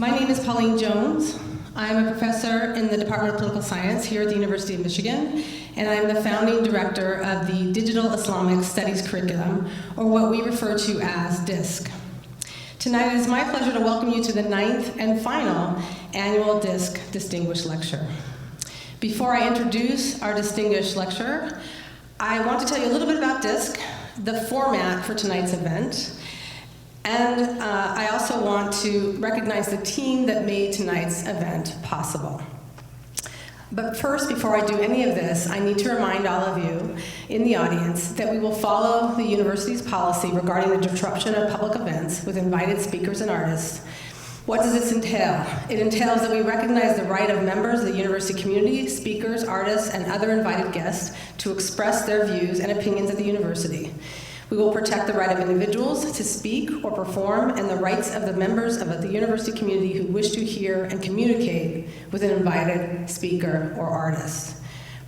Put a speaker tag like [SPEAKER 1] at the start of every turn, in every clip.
[SPEAKER 1] My name is Pauline Jones. I'm a professor in the Department of Political Science here at the University of Michigan, and I'm the founding director of the Digital Islamic Studies curriculum, or what we refer to as DISC. Tonight it is my pleasure to welcome you to the 9th and final annual DISC Distinguished Lecture. Before I introduce our distinguished lecturer, I want to tell you a little bit about DISC, the format for tonight's event, and I also want to recognize the team that made tonight's event possible. But first, before I do any of this, I need to remind all of you in the audience that we will follow the university's policy regarding the disruption of public events with invited speakers and artists. What does this entail? It entails that we recognize the right of members of the university community, speakers, artists, and other invited guests to express their views and opinions at the university. We will protect the right of individuals to speak or perform and the rights of the members of the university community who wish to hear and communicate with an invited speaker or artist.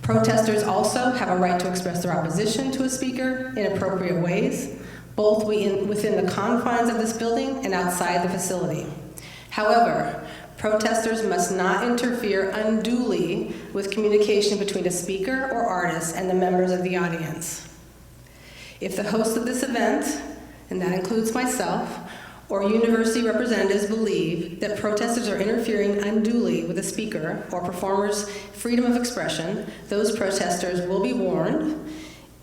[SPEAKER 1] Protesters also have a right to express their opposition to a speaker in appropriate ways, both within the confines of this building and outside the facility. However, protesters must not interfere unduly with communication between a speaker or artist and the members of the audience. If the host of this event, and that includes myself, or university representatives believe that protesters are interfering unduly with a speaker or performer's freedom of expression, those protesters will be warned.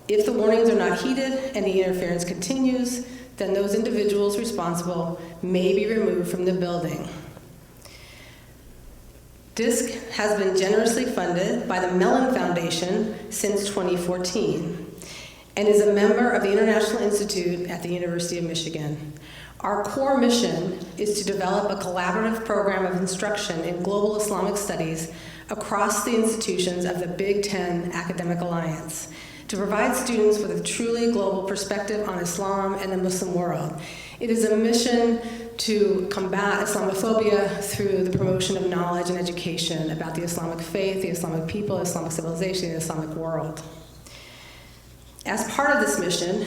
[SPEAKER 1] If the warnings are not heeded and the interference continues, then those individuals responsible may be removed from the building. DISC has been generously funded by the Mellon Foundation since 2014 and is a member of the International Institute at the University of Michigan. Our core mission is to develop a collaborative program of instruction in global Islamic studies across the institutions of the Big Ten Academic Alliance, to provide students with a truly global perspective on Islam and the Muslim world. It is a mission to combat Islamophobia through the promotion of knowledge and education about the Islamic faith, the Islamic people, Islamic civilization, and the Islamic world. As part of this mission,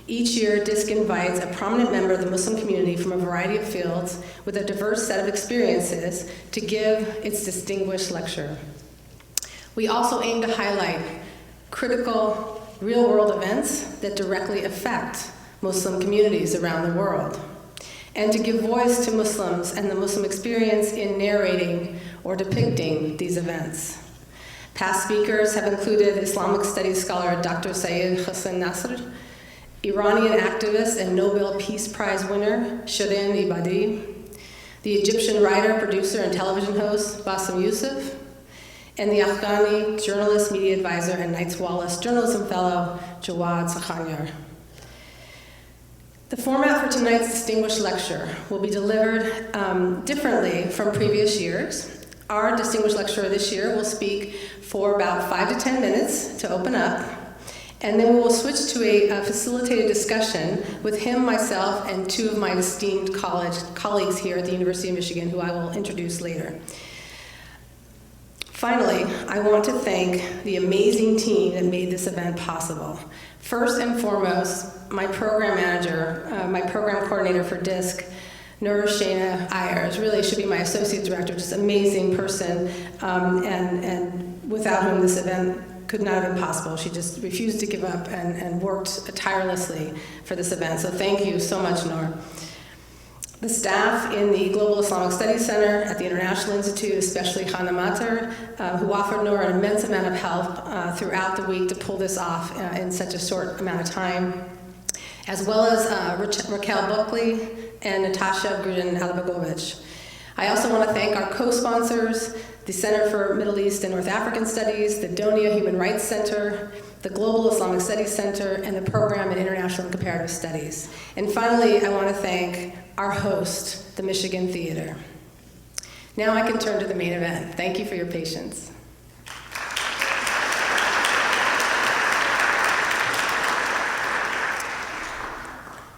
[SPEAKER 1] each year DISC invites a prominent member of the Muslim community from a variety of fields with a diverse set of experiences to give its distinguished lecture. We also aim to highlight critical real-world events that directly affect Muslim communities around the world, and to give voice to Muslims and the Muslim experience in narrating or depicting these events. Past speakers have included Islamic studies scholar Dr. Saeed Hassan Nasr, Iranian activist and Nobel Peace Prize winner Shirin Ebadi, the Egyptian writer, producer, and television host Bassem Youssef, and the Afghani journalist, media advisor, and Knights Wallace journalism fellow Jawad Sakhanyar. The format for tonight's distinguished lecture will be delivered differently from previous years. Our distinguished lecturer this year will speak for about 5 to 10 minutes to open up, and then we will switch to a facilitated discussion with him, myself, and two of my esteemed colleagues here at the University of Michigan, who I will introduce later. Finally, I want to thank the amazing team that made this event possible. First and foremost, my program manager, my program coordinator for DISC, Nur Shana Ayers, really should be my associate director, just an amazing person, and without whom this event could not have been possible. She just refused to give up and worked tirelessly for this event. So thank you so much, Nur. The staff in the Global Islamic Studies Center at the International Institute, especially Hannah Mater, who offered Nur an immense amount of help throughout the week to pull this off in such a short amount of time, as well as Raquel Buckley and Natasha Grudin-Alabagovich. I also want to thank our co-sponsors, the Center for Middle East and North African Studies, the Donia Human Rights Center, the Global Islamic Studies Center, and the Program in International and Comparative Studies. And finally, I want to thank our host, the Michigan Theater. Now I can turn to the main event. Thank you for your patience.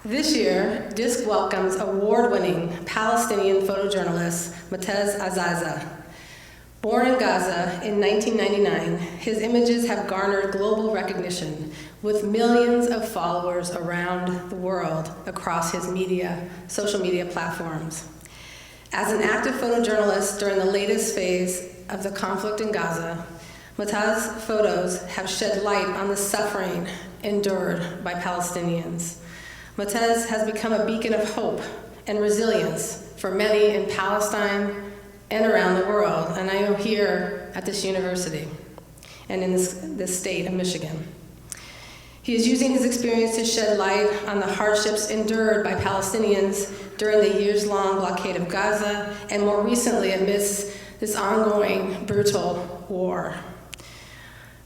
[SPEAKER 1] This year, DISC welcomes award-winning Palestinian photojournalist Motaz Azaiza. Born in Gaza in 1999, his images have garnered global recognition with millions of followers around the world across his social media platforms. As an active photojournalist during the latest phase of the conflict in Gaza, Motaz photos have shed light on the suffering endured by Palestinians. Motaz has become a beacon of hope and resilience for many in Palestine and around the world, and I am here at this university and in this state of Michigan. He is using his experience to shed light on the hardships endured by Palestinians during the years-long blockade of Gaza, and more recently amidst this ongoing brutal war.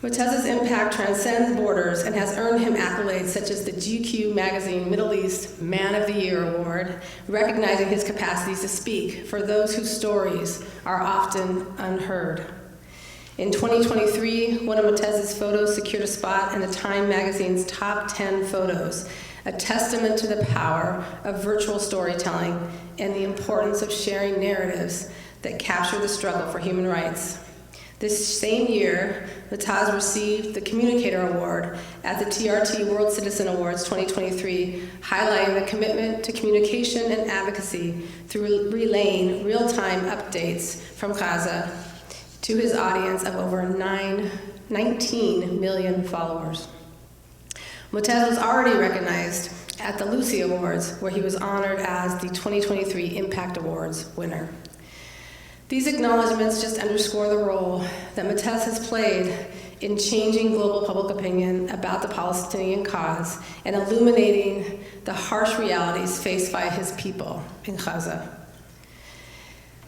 [SPEAKER 1] Motaz's impact transcends borders and has earned him accolades such as the GQ magazine Middle East Man of the Year Award, recognizing his capacities to speak for those whose stories are often unheard. In 2023, one of Motaz's photos secured a spot in the Time magazine's top 10 photos, a testament to the power of virtual storytelling and the importance of sharing narratives that capture the struggle for human rights. This same year, Motaz received the Communicator Award at the TRT World Citizen Awards 2023, highlighting the commitment to communication and advocacy through relaying real-time updates from Gaza to his audience of over 19 million followers. Motaz was already recognized at the Lucy Awards, where he was honored as the 2023 Impact Awards winner. These acknowledgments just underscore the role that Motaz has played in changing global public opinion about the Palestinian cause and illuminating the harsh realities faced by his people in Gaza.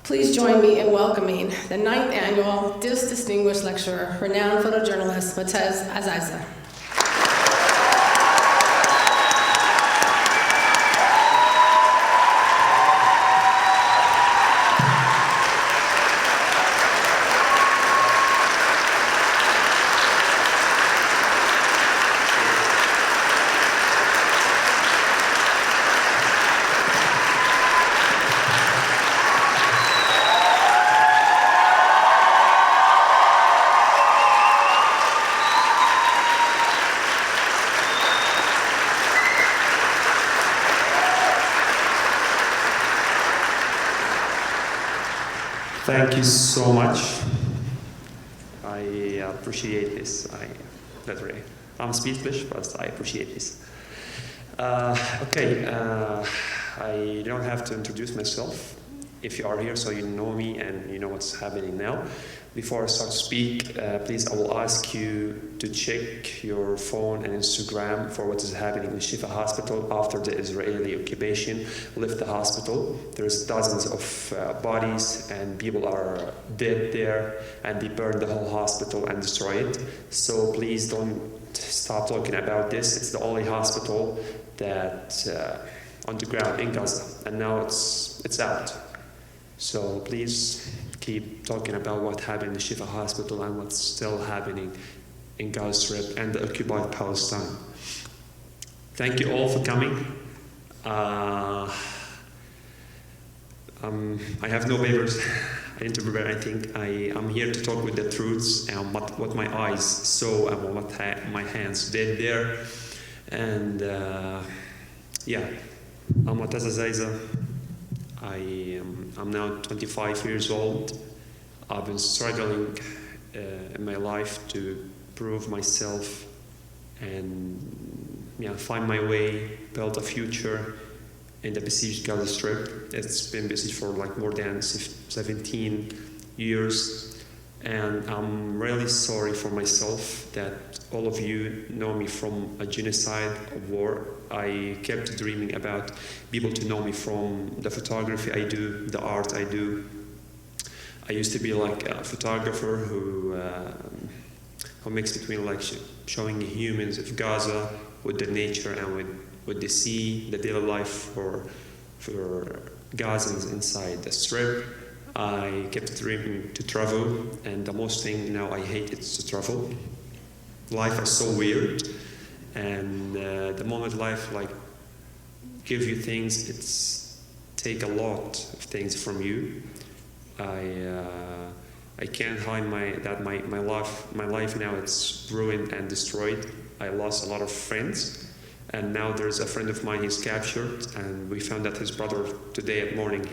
[SPEAKER 1] Please join me in welcoming the 9th annual Distinguished Lecturer, renowned photojournalist, Motaz Azaiza.
[SPEAKER 2] Thank you so much. I appreciate this. I'm speechless, but I appreciate this. I don't have to introduce myself. If you are here, so you know me and you know what's happening now. Before I start to speak, please, I will ask you to check your phone and Instagram for what is happening in Shifa Hospital after the Israeli occupation left the hospital. There's dozens of bodies and people are dead there, and they burned the whole hospital and destroyed it. So please don't stop talking about this. It's the only hospital that on the ground in Gaza, and now it's out. So please keep talking about what happened in the Shifa Hospital and what's still happening in Gaza Strip and the occupied Palestine. Thank you all for coming. I have no papers. I didn't prepare anything. I'm here to talk with the truths and what my eyes saw and what my hands did there. And I'm Motaz Azaiza. I'm now 25 years old. I've been struggling in my life to prove myself and find my way, build a future in the besieged Gaza Strip. It's been besieged for like more than 17 years, and I'm really sorry for myself that all of you know me from a genocide, a war. I kept dreaming about people to know me from the photography I do, the art I do. I used to be like a photographer who mixed between like showing humans of Gaza with the nature and with the sea, the daily life for Gazans inside the strip. I kept dreaming to travel, and the most thing now I hate is to travel. Life is so weird, and the moment life like give you things, it's take a lot of things from you. I can't hide my life now it's ruined and destroyed. I lost a lot of friends, And now there's a friend of mine, he's captured, and we found that his brother today at morning,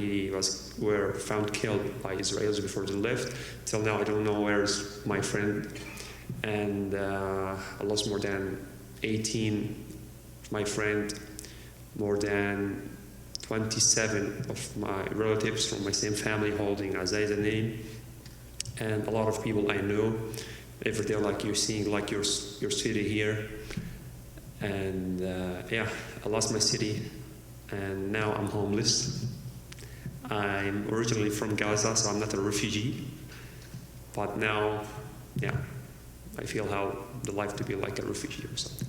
[SPEAKER 2] were found killed by Israelis before they left. Till now, I don't know where's my friend. And I lost more than 18 of my friend, more than 27 of my relatives from my same family holding Azaiza name, and a lot of people I know. Every day, like you're seeing, like your city here. And yeah, I lost my city, and now I'm homeless. I'm originally from Gaza, so I'm not a refugee. But now, yeah, I feel how the life to be like a refugee or something.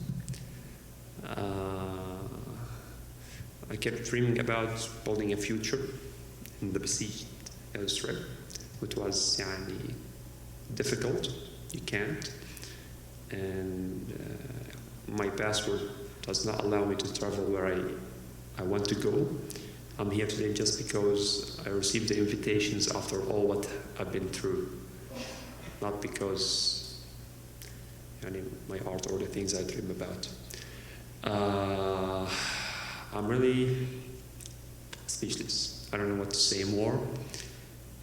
[SPEAKER 2] I kept dreaming about building a future in the besieged Israel, which was difficult. You can't. And my passport does not allow me to travel where I want to go. I'm here today just because I received the invitations after all what I've been through, not because my art or the things I dream about. I'm really speechless. I don't know what to say more.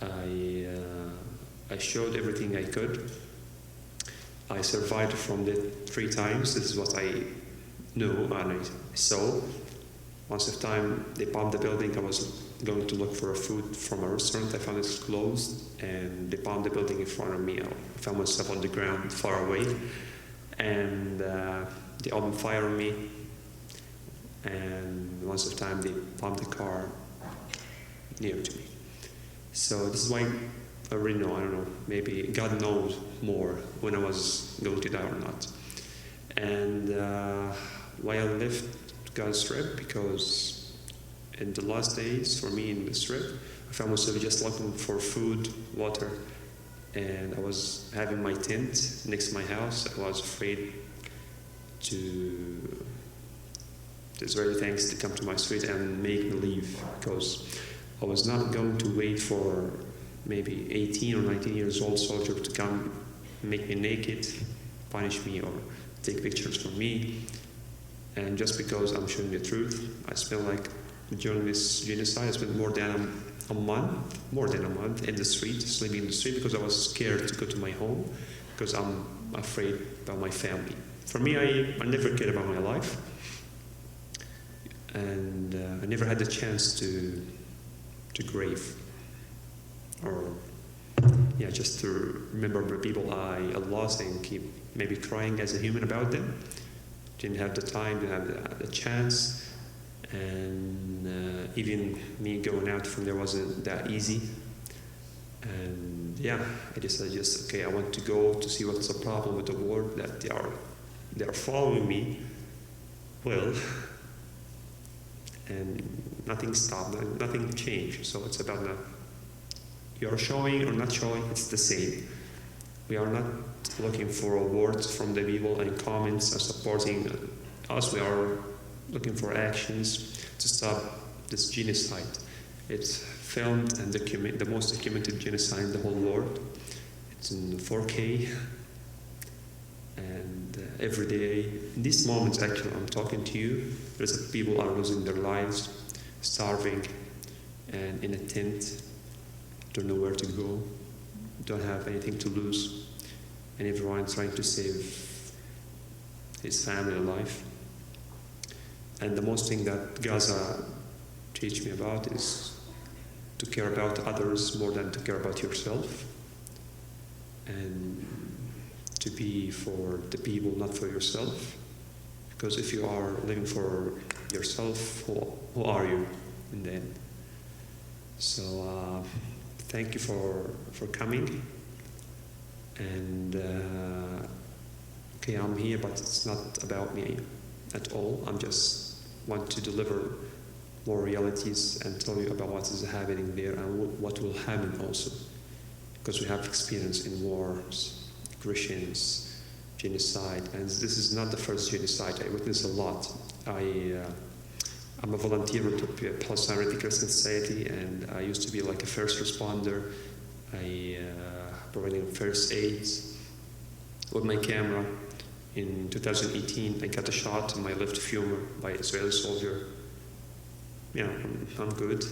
[SPEAKER 2] I showed everything I could. I survived from it 3 times. This is what I know and I saw. Once of time they bombed the building. I was going to look for food from a restaurant. I found it closed, and they bombed the building in front of me. I found myself on the ground far away, and they opened fire on me. And once of time they bombed the car near to me. So this is why I really know, I don't know, maybe God knows more when I was going to die or not. And why I left Gaza Strip, because in the last days for me in the Strip, I found myself just looking for food, water, and I was having my tent next to my house. I was afraid to the Israeli tanks to come to my street and make me leave, because I was not going to wait for maybe 18 or 19 years old soldier to come make me naked, punish me, or take pictures from me. And just because I'm showing the truth, I spent during this genocide, I spent more than a month in the street, sleeping in the street, because I was scared to go to my home, because I'm afraid about my family. For me, I never cared about my life, and I never had the chance to grieve, or just to remember the people I lost and keep maybe crying as a human about them. Didn't have the time, didn't have the chance, and even me going out from there wasn't that easy. And I decided okay, I want to go to see what's the problem with the war, that they are following me. Well, and nothing stopped, nothing changed. So it's about you're showing or not showing, it's the same. We are not looking for awards from the people and comments and supporting us. We are looking for actions to stop this genocide. It's filmed and the most documented genocide in the whole world. It's in 4K. And every day, in these moments actually, I'm talking to you, there's people are losing their lives, starving, and in a tent, don't know where to go, don't have anything to lose, and everyone trying to save his family and life. And the most thing that Gaza teach me about is to care about others more than to care about yourself, and to be for the people, not for yourself. Because if you are living for yourself, who are you in the end? So thank you for coming. And okay, I'm here, but it's not about me at all. I'm just want to deliver more realities and tell you about what is happening there and what will happen also. Because we have experience in wars, aggressions, genocide, and this is not the first genocide. I witnessed a lot. I'm a volunteer with the Palestinian Red Crescent Society, and I used to be like a first responder. I providing first aids with my camera, In 2018, I got a shot in my left femur by an Israeli soldier. Yeah, I'm good.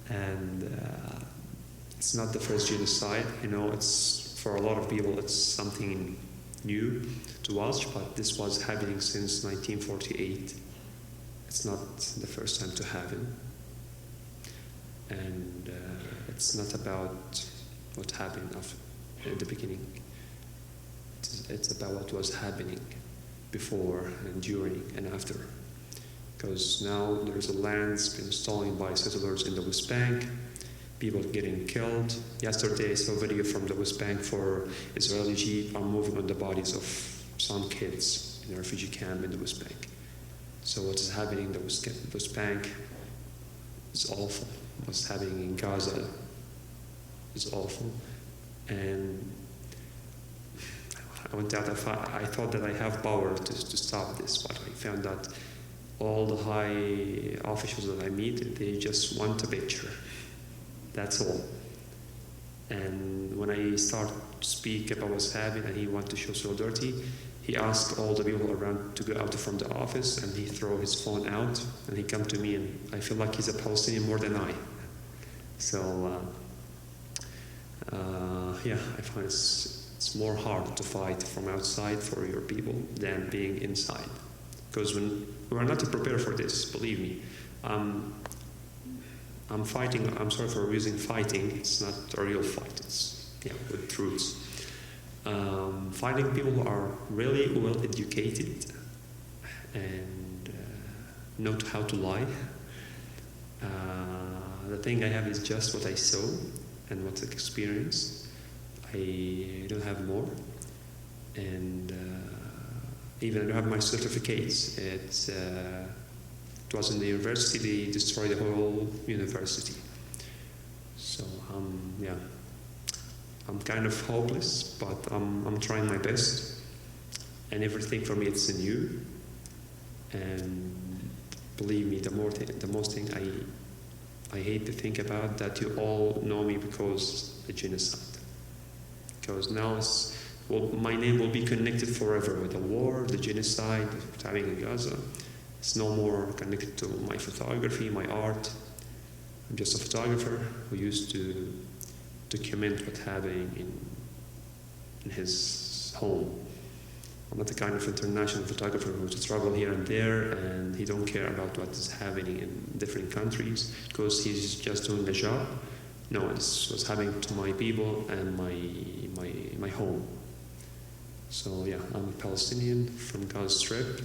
[SPEAKER 2] And it's not the first genocide. You know, it's, for a lot of people, it's something new to watch, but this was happening since 1948. It's not the first time to happen. And it's not about what happened at the beginning. It's about what was happening before and during and after. Because now there's a land's been stolen by settlers in the West Bank, people getting killed. Yesterday I saw a video from the West Bank for Israeli jeep are moving on the bodies of some kids in a refugee camp in the West Bank. So what is happening in the West Bank is awful. What's happening in Gaza is awful. And I went out, I thought that I have power to stop this, but I found that all the high officials that I meet, they just want a picture. That's all. And when I start to speak about what's happening and he wants to show solidarity, he asked all the people around to go out from the office, and he throw his phone out and he come to me, and I feel like he's a Palestinian more than I. So yeah, I find it's more hard to fight from outside for your people than being inside. Because when we are not prepared for this, believe me. I'm fighting, I'm sorry for using fighting, it's not a real fight, it's with truths. Fighting people who are really well educated and know how to lie. The thing I have is just what I saw and what I experienced. I don't have more. And even I don't have my certificates. It was in the university, they destroyed the whole university. So yeah, I'm kind of hopeless, but I'm trying my best. And everything for me it's new. And believe me, the most thing I hate to think about that you all know me because of the genocide. Because now my name will be connected forever with the war, the genocide, what's happening in Gaza. It's no more connected to my photography, my art. I'm just a photographer who used to document what's happening in his home. I'm not the kind of international photographer who just travel here and there and he don't care about what is happening in different countries because he's just doing the job. No, it's what's happening to my people and my home. So yeah, I'm a Palestinian from Gaza Strip,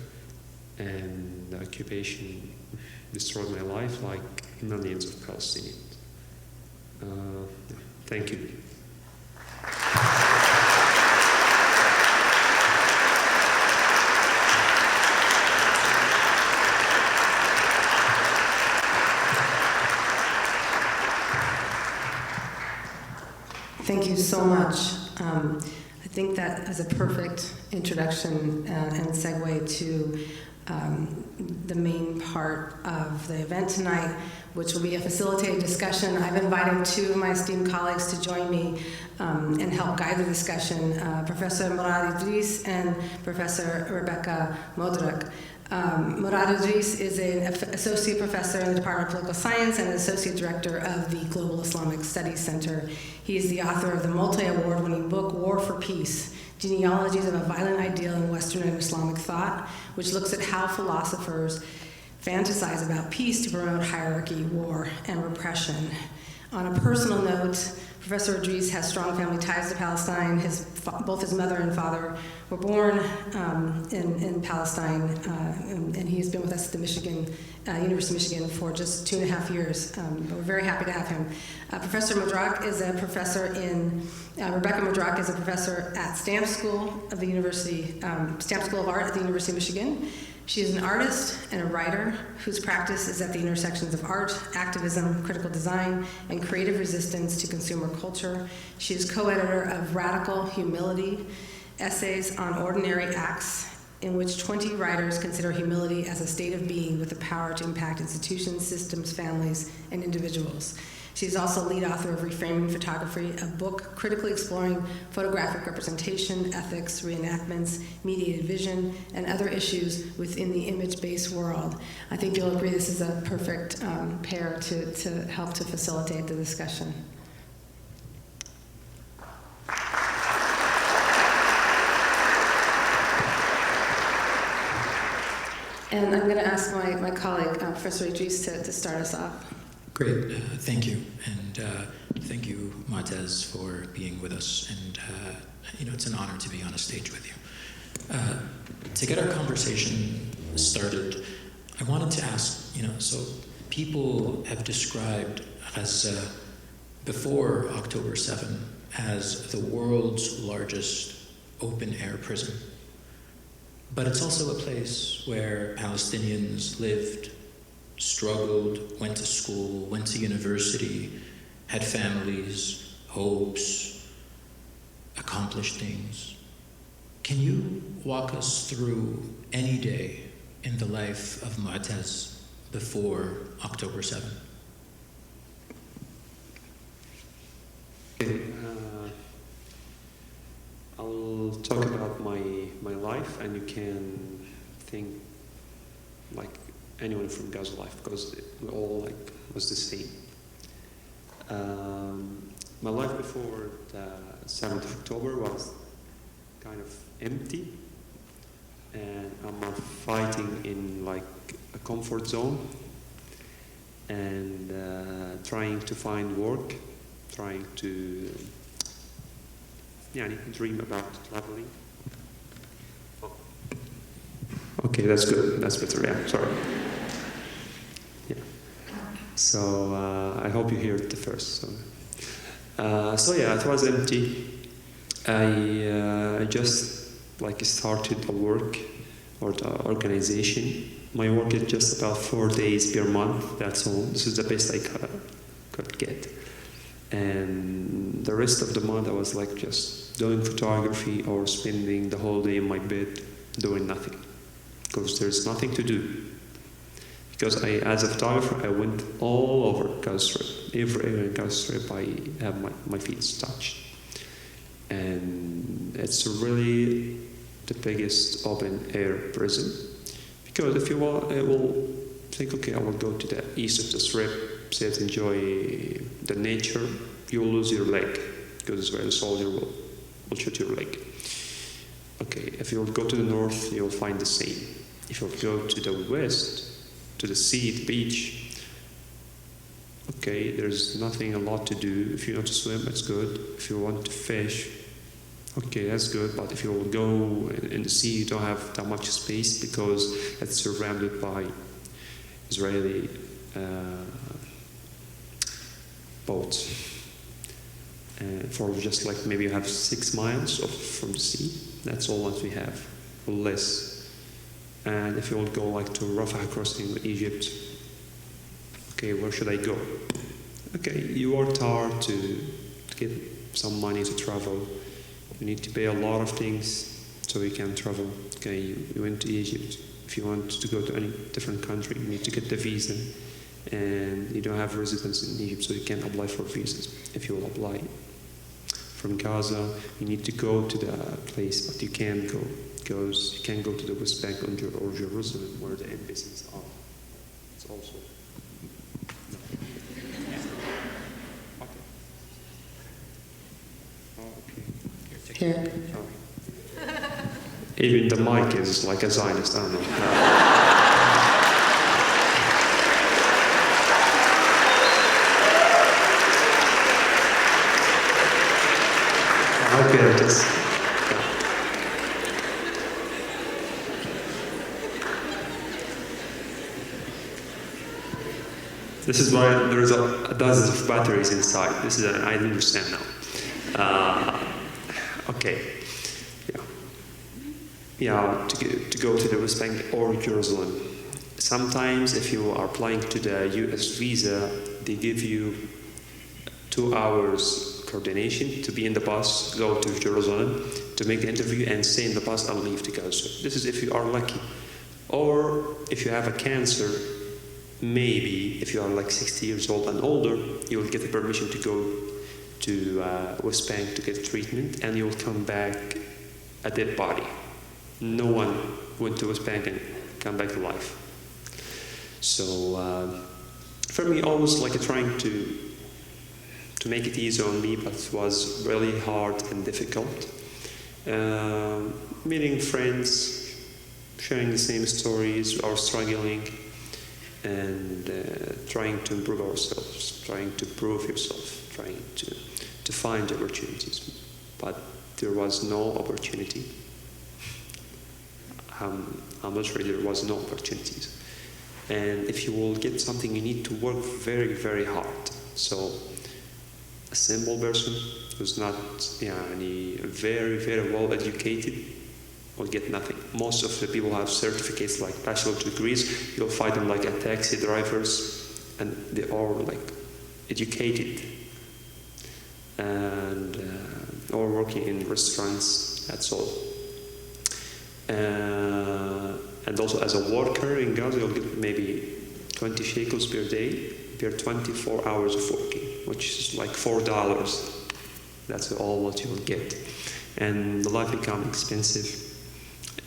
[SPEAKER 2] and the occupation destroyed my life like millions of Palestinians. Thank you.
[SPEAKER 1] Thank you so much. I think that is a perfect introduction and segue to the main part of the event tonight, which will be a facilitated discussion. I've invited two of my esteemed colleagues to join me and help guide the discussion, Professor Motaz Azaiza and Professor Rebecca Modrak. Motaz Azaiza is an associate professor in the Department of Political Science and an associate director of the Global Islamic Studies Center. He is the author of the multi-award-winning book, War for Peace, Genealogies of a Violent Ideal in Western and Islamic Thought, which looks at how philosophers fantasize about peace to promote hierarchy, war, and repression. On a personal note, Professor Azaiza has strong family ties to Palestine. Both his mother and father were born in Palestine, and he's been with us at the University of Michigan for just 2.5 years. But we're very happy to have him. Professor Modrak is a professor Rebecca Modrak is a professor at Stamp School of Art at the University of Michigan. She is an artist and a writer whose practice is at the intersections of art, activism, critical design, and creative resistance to consumer culture. She is co-editor of Radical Humility, Essays on Ordinary Acts in which 20 writers consider humility as a state of being with the power to impact institutions, systems, families, and individuals. She is also lead author of Reframing Photography, a book critically exploring photographic representation, ethics, reenactments, mediated vision, and other issues within the image-based world. I think you'll agree this is a perfect pair to help to facilitate the discussion. And I'm going to ask my colleague, Professor Idris, to start us off.
[SPEAKER 3] Great, thank you, and thank you, Motaz, for being with us. And it's an honor to be on a stage with you. To get our conversation started, I wanted to ask, so people have described Gaza before October 7 as the world's largest open-air prison. But it's also a place where Palestinians lived, struggled, went to school, went to university, had families, hopes, accomplished things. Can you walk us through any day in the life of Motaz before October 7?
[SPEAKER 2] Okay, I'll talk about my life, and you can think like anyone from Gaza life, because we all was the same. My life before the 7th of October was kind of empty, and I'm fighting in a comfort zone, and trying to find work, trying to dream about traveling. Oh. Okay, that's good. That's better. Yeah, sorry. Yeah. So I hope you hear it first. So yeah, it was empty. I just started a work or the organization. My work is just about 4 days per month. That's all. This is the best I could get. And the rest of the month I was just doing photography or spending the whole day in my bed doing nothing, because there's nothing to do. Because as a photographer, I went all over Gaza Strip. Every area in Gaza Strip I have my feet touched. And it's really the biggest open air prison. Because if you will think, okay, I will go to the east of the strip, sit, enjoy the nature, you will lose your leg, because it's where the soldier will shoot your leg. Okay, if you will go to the north, you will find the same. If you will go to the west, to the sea, the beach, okay, there's nothing a lot to do. If you know to swim, it's good. If you want to fish, okay, that's good. But if you will go in the sea, you don't have that much space, because it's surrounded by Israeli boats. For just maybe you have 6 miles from the sea. That's all that we have, or less. And if you will go to Rafah crossing Egypt, okay, where should I go? Okay, you worked hard to get some money to travel. You need to pay a lot of things so you can travel. Okay, you went to Egypt. If you want to go to any different country, you need to get the visa. And you don't have residence in Egypt, so you can't apply for visas. If you will apply from Gaza, you need to go to the place, but you can't go, because you can't go to the West Bank or Jerusalem, where the embassies are. It's also...
[SPEAKER 1] Here.
[SPEAKER 2] Even the mic is like a Zionist, I don't know. Okay, just... This is why there's a dozen of batteries inside. This is I understand now. Okay. Yeah, to go to the West Bank or Jerusalem. Sometimes if you are applying to the US visa, they give you 2 hours coordination to be in the bus, go to Jerusalem to make the interview and stay in the bus and leave to Gaza. This is if you are lucky. Or if you have a cancer, maybe if you are like 60 years old and older, you will get the permission to go to West Bank to get treatment, and you will come back a dead body. No one went to West Bank and come back to life. So for me, always like trying to make it easy on me, but it was really hard and difficult. Meeting friends, sharing the same stories, our struggling, and trying to improve ourselves, trying to prove yourself, trying to find opportunities. But there was no opportunity. I'm not sure there was no opportunities. And if you will get something, you need to work very, very hard. So a simple person who's not very, very well educated will get nothing. Most of the people have certificates like bachelor degrees. You'll find them like a taxi drivers, and they are like educated and or working in restaurants. That's all. And also as a worker in Gaza, you'll get maybe 20 shekels per day per 24 hours of working, which is like $4. That's all what you will get. And the life becomes expensive,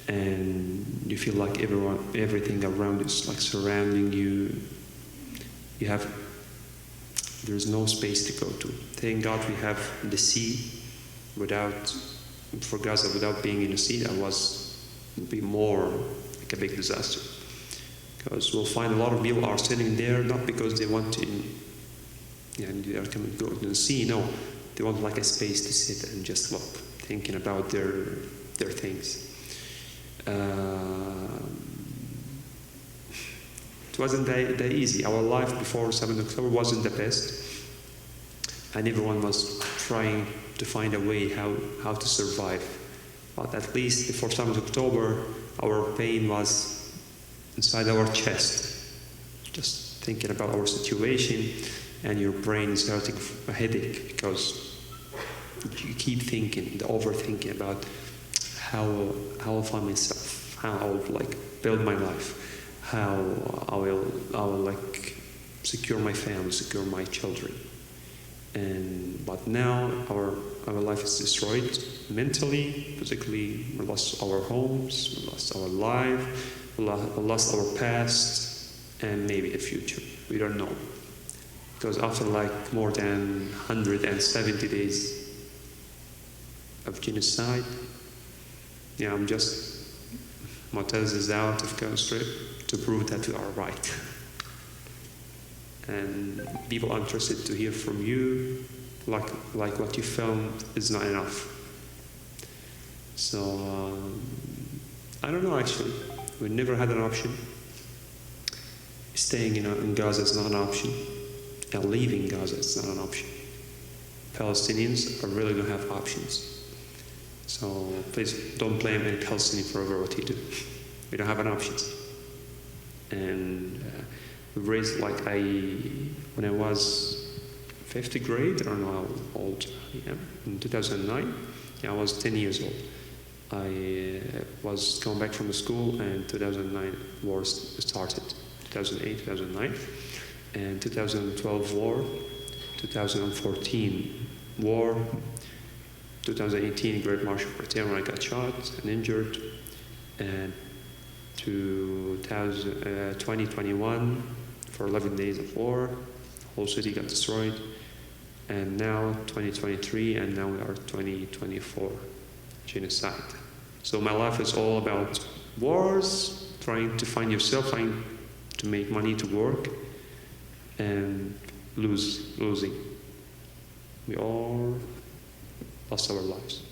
[SPEAKER 2] and you feel like everything around is like surrounding you. There's no space to go to. Thank God we have the sea. For Gaza, without being in the sea, that would be more like a big disaster. Because we'll find a lot of people are sitting there not because they want to, they are coming to go to the sea. No, they want like a space to sit and just look, thinking about their things. It wasn't that easy. Our life before 7th October wasn't the best, and everyone was trying to find a way how to survive. But at least before 7th October, our pain was inside our chest. Just thinking about our situation, and your brain is starting a headache because you keep thinking, the overthinking about how I'll find myself, how I'll like build my life, how I will like secure my family, secure my children. But now our life is destroyed mentally, physically. We lost our homes, we lost our life, we lost our past, and maybe the future. We don't know. Because after like more than 170 days of genocide, Motaz is out of Gaza to prove that we are right. And people are interested to hear from you, like what you filmed is not enough. So I don't know actually. We never had an option. Staying in Gaza is not an option, and leaving Gaza is not an option. Palestinians really don't have options. So please don't blame any Palestinian for what you do. We don't have an option. And we raised when I was 5th grade, I don't know how old I am, in 2009, I was 10 years old. I was going back from the school, and 2009 war started. 2008, 2009, and 2012 war, 2014 war, 2018 Great March of Britain when I got shot and injured, and 2021 for 11 days of war, the whole city got destroyed, and now 2023, and now we are 2024, genocide. So my life is all about wars, trying to find yourself, trying to make money to work, and losing. We all lost our lives,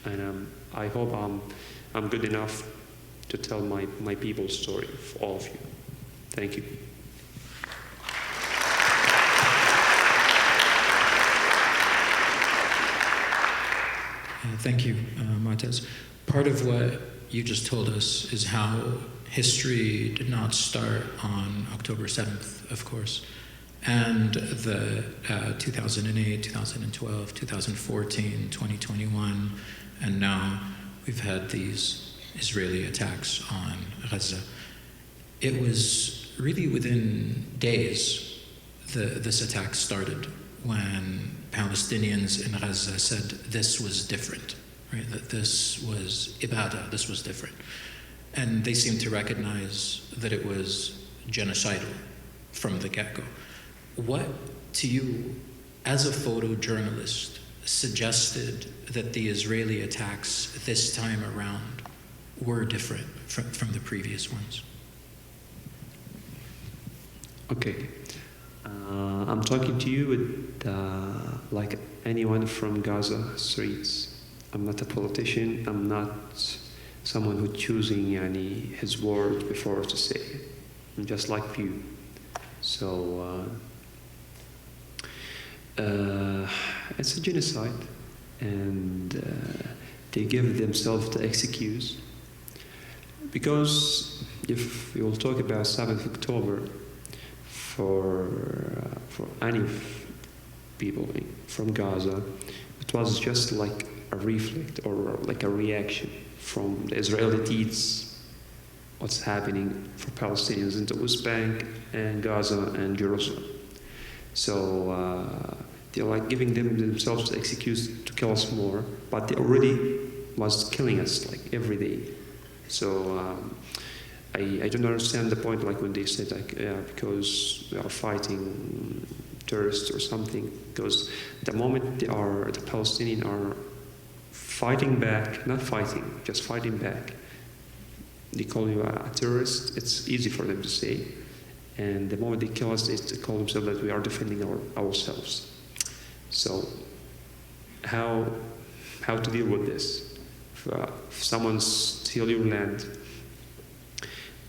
[SPEAKER 2] and I hope I'm good enough to tell my people's story for all of you. Thank you.
[SPEAKER 3] Thank you, Motaz. Part of what you just told us is how history did not start on October 7th, of course. and the 2008, 2012, 2014, 2021, and now we've had these Israeli attacks on Gaza. It was really within days this attack started, when Palestinians in Gaza said this was different, right? That this was ibadah, this was different. And they seemed to recognize that it was genocidal from the get-go. What, to you, as a photojournalist, suggested that the Israeli attacks this time around were different from the previous ones?
[SPEAKER 2] Okay. I'm talking to you with, like anyone from Gaza streets. I'm not a politician. I'm not someone who's choosing his word before to say it. I'm just like you. So it's a genocide, and they give themselves the excuse, because if you will talk about 7th October for any people from Gaza, it was just like a reflect or like a reaction from the Israeli deeds, what's happening for Palestinians in the West Bank and Gaza and Jerusalem. So they're like giving themselves the excuse to kill us more, but they already was killing us like every day. So I don't understand the point, like when they say like, yeah, because we are fighting terrorists or something, because the moment the Palestinians are fighting back, not fighting, just fighting back, they call you a terrorist. It's easy for them to say, and the moment they kill us, they call themselves that we are defending ourselves. So how to deal with this? If someone steals your land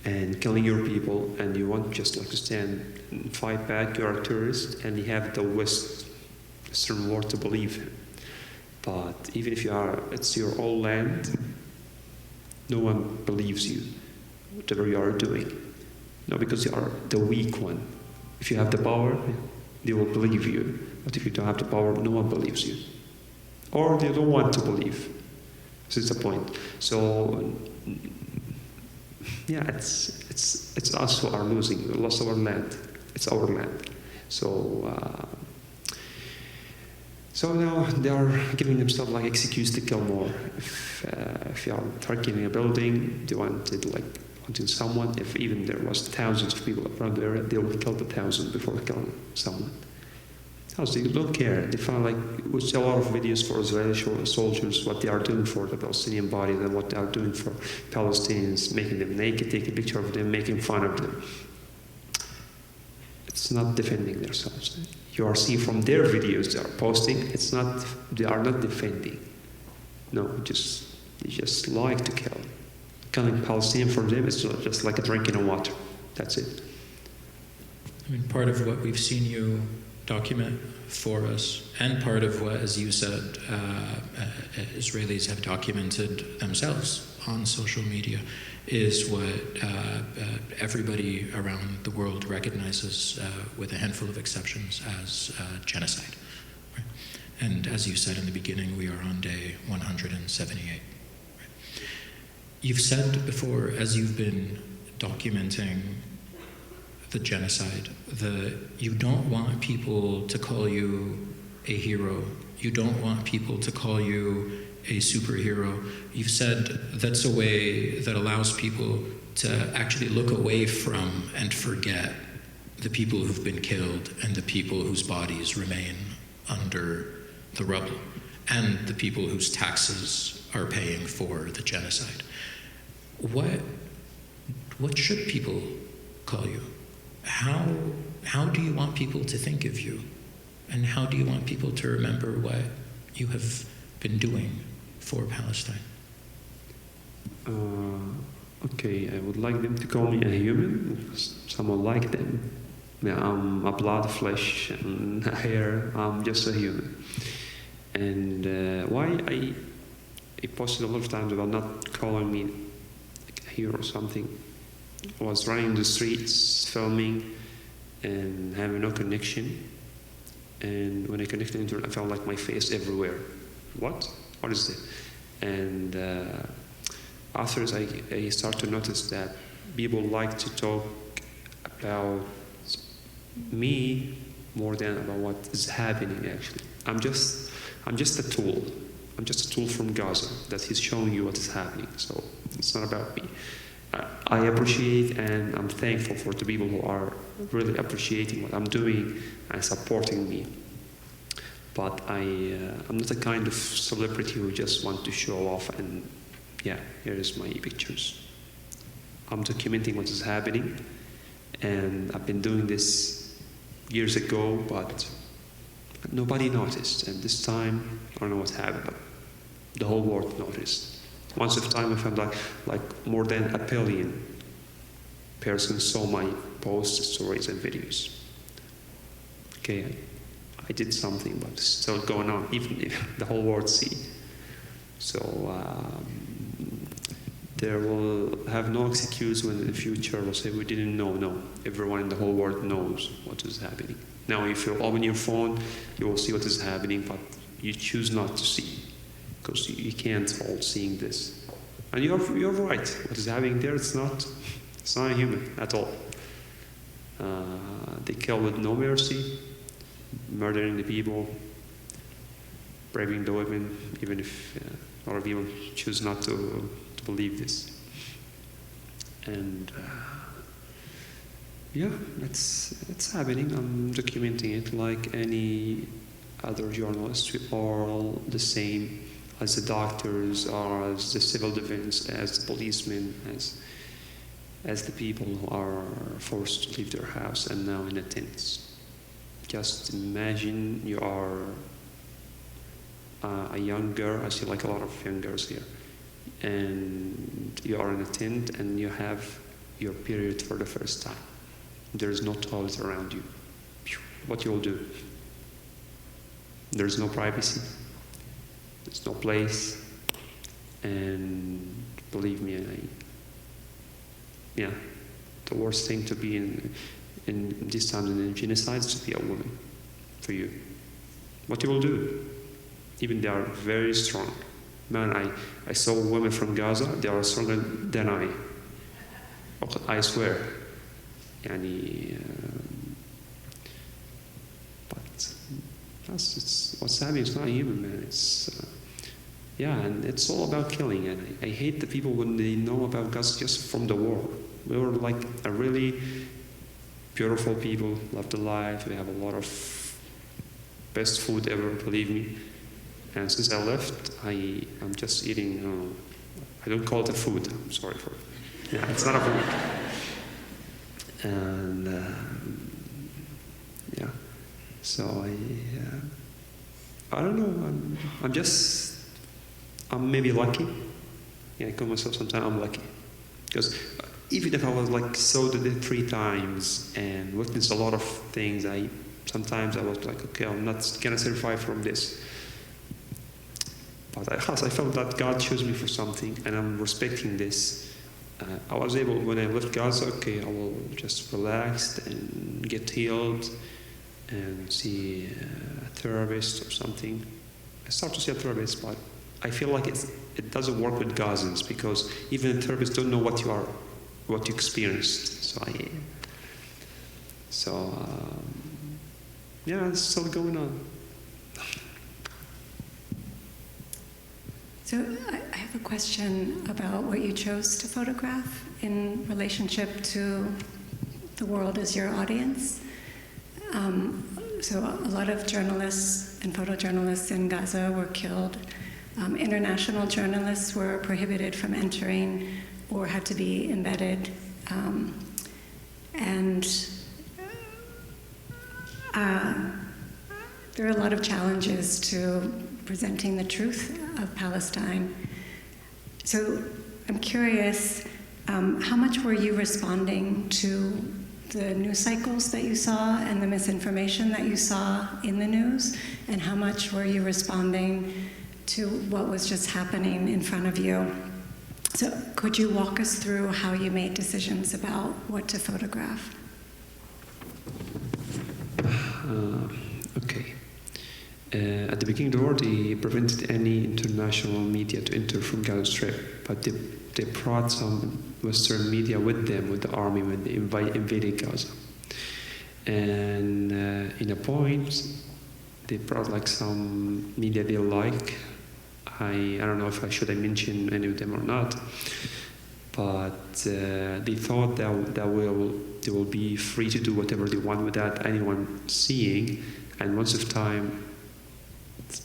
[SPEAKER 2] and killing your people, and you want just like to stand and fight back, you are a terrorist, and you have the Western world to believe him. But even if it's your own land, no one believes you, whatever you are doing. No, because you are the weak one. If you have the power, they will believe you. But if you don't have the power, no one believes you. Or they don't want to believe. This is the point. So, yeah, it's us who are losing. We lost our land. It's our land. So now they are giving themselves like excuse to kill more. If you are targeting a building, they wanted like until someone. If even there was thousands of people around the area, they will kill the thousands before killing someone. Because they don't care. They found like we see a lot of videos for Israeli soldiers, what they are doing for the Palestinian bodies and what they are doing for Palestinians, making them naked, taking a picture of them, making fun of them. It's not defending themselves. You are seeing from their videos they are posting. They are not defending. No, they just like to kill. Killing Palestinian for them is just like drinking of water. That's it.
[SPEAKER 3] I mean, part of what we've seen you document for us, and part of what, as you said, Israelis have documented themselves on social media, is what everybody around the world recognizes, with a handful of exceptions, as genocide. Right? And as you said in the beginning, we are on day 178. Right? You've said before, as you've been documenting the genocide, you don't want people to call you a hero. You don't want people to call you a superhero. You've said that's a way that allows people to actually look away from and forget the people who've been killed and the people whose bodies remain under the rubble and the people whose taxes are paying for the genocide. What should people call you? How do you want people to think of you? And how do you want people to remember what you have been doing for Palestine?
[SPEAKER 2] Okay, I would like them to call me a human, because someone like them. Yeah, I'm a blood, flesh, and hair. I'm just a human. And why I posted a lot of times about not calling me a hero or something. I was running the streets, filming, and having no connection. And when I connected to the internet, I felt like my face everywhere. What is it? And afterwards, I start to notice that people like to talk about me more than about what is happening. Actually, I'm just a tool. I'm just a tool from Gaza that he's showing you what is happening. So it's not about me. I appreciate and I'm thankful for the people who are really appreciating what I'm doing and supporting me. But I'm not a kind of celebrity who just want to show off and, yeah, here is my pictures. I'm documenting what is happening, and I've been doing this years ago, but nobody noticed. And this time, I don't know what happened, but the whole world noticed. Once of time, I found like more than 1 billion persons saw my posts, stories, and videos. Okay, I did something, but it's still going on, even if the whole world see. So there will have no excuse when in the future we'll say we didn't know. No, everyone in the whole world knows what is happening. Now, if you open your phone, you will see what is happening, but you choose not to see, because you can't hold seeing this. And you're right. What is happening there? It's not human at all. They kill with no mercy, murdering the people, raping the women, even if a lot of people choose not to believe this. And yeah, it's happening. I'm documenting it like any other journalist. We are all the same as the doctors, or as the civil defense, as the policemen, as the people who are forced to leave their house and now in a tent. Just imagine you are a young girl. I see like a lot of young girls here, and you are in a tent and you have your period for the first time. There is no toilet around you. What you'll do? There's no privacy. There's no place. And believe me, the worst thing to be in these times in genocide is to be a woman for you. What you will do? Even they are very strong. Man, I saw women from Gaza, they are stronger than I swear. But it's what's happening is not human, man. And it's all about killing. And I hate the people when they know about Gaza just from the war. We were like a really beautiful people, loved alive. We have a lot of best food ever, believe me. And since I left, I'm just eating. I don't call it a food. I'm sorry for it. Yeah, it's not a food. And so I don't know. I'm maybe lucky. I call myself sometimes I'm lucky, because even if I was like so dead 3 times and witnessed a lot of things, sometimes I was like, okay, I'm not gonna survive from this. But I felt that God chose me for something, and I'm respecting this. I was able, when I left Gaza, okay, I will just relax and get healed and see a therapist or something. I start to see a therapist, but I feel like it doesn't work with Gazans, because even the therapists don't know what you experienced. It's still going on.
[SPEAKER 4] So I have a question about what you chose to photograph in relationship to the world as your audience. So a lot of journalists and photojournalists in Gaza were killed. International journalists were prohibited from entering or had to be embedded. There are a lot of challenges to presenting the truth of Palestine. So I'm curious, how much were you responding to the news cycles that you saw and the misinformation that you saw in the news? And how much were you responding to what was just happening in front of you? So could you walk us through how you made decisions about what to photograph?
[SPEAKER 2] Okay. At the beginning of the war, they prevented any international media to enter from Gaza Strip, but they brought some Western media with them, with the army, when they invaded Gaza. And in a point, they brought like some media they like. I don't know if I should mention any of them or not, but they thought that they will be free to do whatever they want without anyone seeing. And once of time,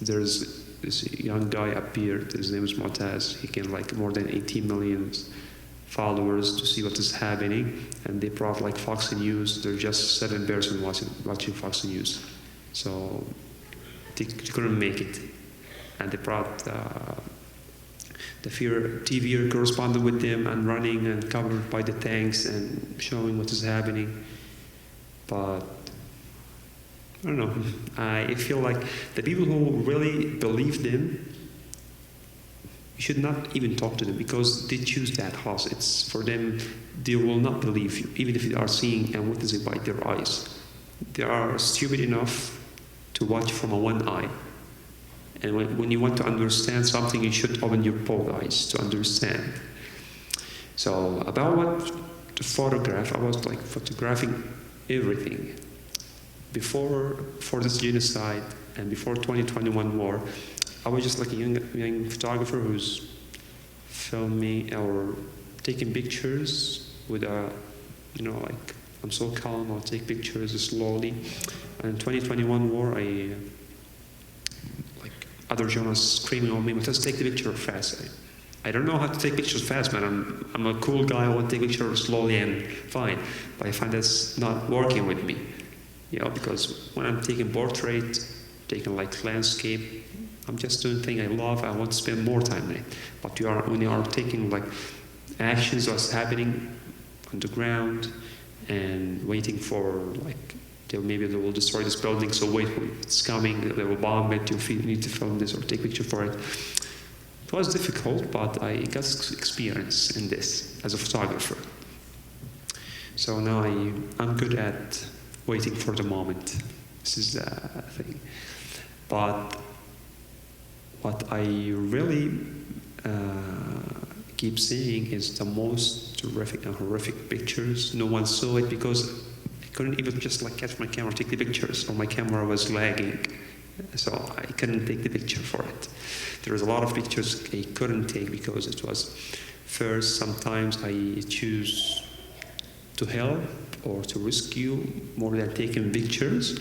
[SPEAKER 2] there's this young guy appeared. His name is Motaz. He gained like more than 18 million followers to see what is happening. And they brought like Fox News. There are just 7 persons watching Fox News, so they couldn't make it. And they brought the TV correspondent with them and running and covered by the tanks and showing what is happening. But I don't know. I feel like the people who really believe them, you should not even talk to them, because they choose that house. It's for them, they will not believe you, even if they are seeing and witnessing by their eyes. They are stupid enough to watch from one eye. And when you want to understand something, you should open your both eyes to understand. So about what to photograph, I was like photographing everything. Before this genocide and before 2021 war, I was just like a young photographer who's filming or taking pictures with a, like, I'm so calm, I'll take pictures slowly. And in 2021 war, other journalists screaming on me, "Let's take the picture fast." I don't know how to take pictures fast, man. I'm a cool guy. I want to take pictures slowly and fine. But I find that's not working with me, because when I'm taking portrait, taking like landscape, I'm just doing things I love. I want to spend more time in it. But when you are taking like actions, what's happening on the ground, and waiting for like, maybe they will destroy this building, so wait, it's coming, they will bomb it, you need to film this or take a picture for it. It was difficult, but I got experience in this as a photographer. So now I'm good at waiting for the moment. This is the thing. But what I really keep seeing is the most terrific and horrific pictures. No one saw it because couldn't even just like catch my camera, take the pictures, or my camera was lagging, so I couldn't take the picture for it. There was a lot of pictures I couldn't take because it was, first, sometimes I choose to help or to rescue more than taking pictures,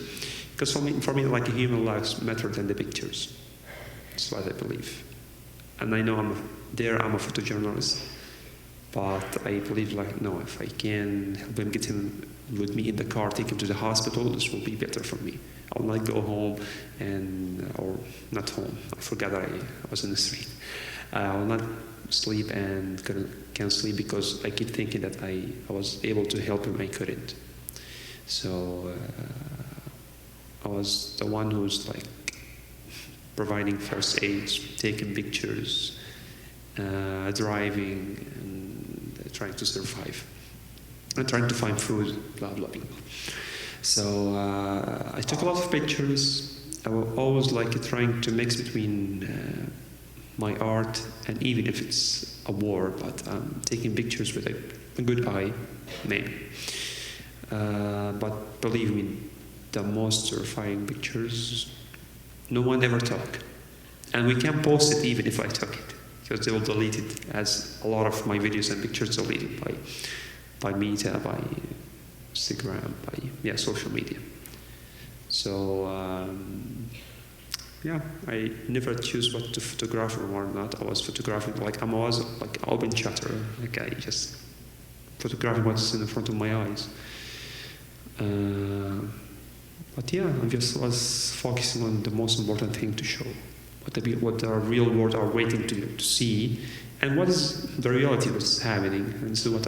[SPEAKER 2] because for me like a human life matter than the pictures. That's what I believe. And I know I'm a photojournalist, but I believe like, no, if I can help him, get him with me in the car, take him to the hospital, this will be better for me. I will not go home or not home. I forgot that I was in the street. I will not sleep and can't sleep because I keep thinking that I was able to help him, I couldn't. So I was the one who's like providing first aids, taking pictures, driving, and trying to survive. I'm trying to find food, blah, blah, blah. So I took a lot of pictures. I was always like trying to mix between my art and even if it's a war, but I'm taking pictures with a good eye, maybe. But believe me, the most terrifying pictures, no one ever took. And we can't post it even if I took it, because they will delete it, as a lot of my videos and pictures deleted by Meta, by Instagram, by social media. So I never choose what to photograph or not. I was photographing I was like open shutter, like I just photographing what's in front of my eyes. But yeah, I just was focusing on the most important thing to show, what the real world are waiting to see, and what is the reality that's happening. And this is what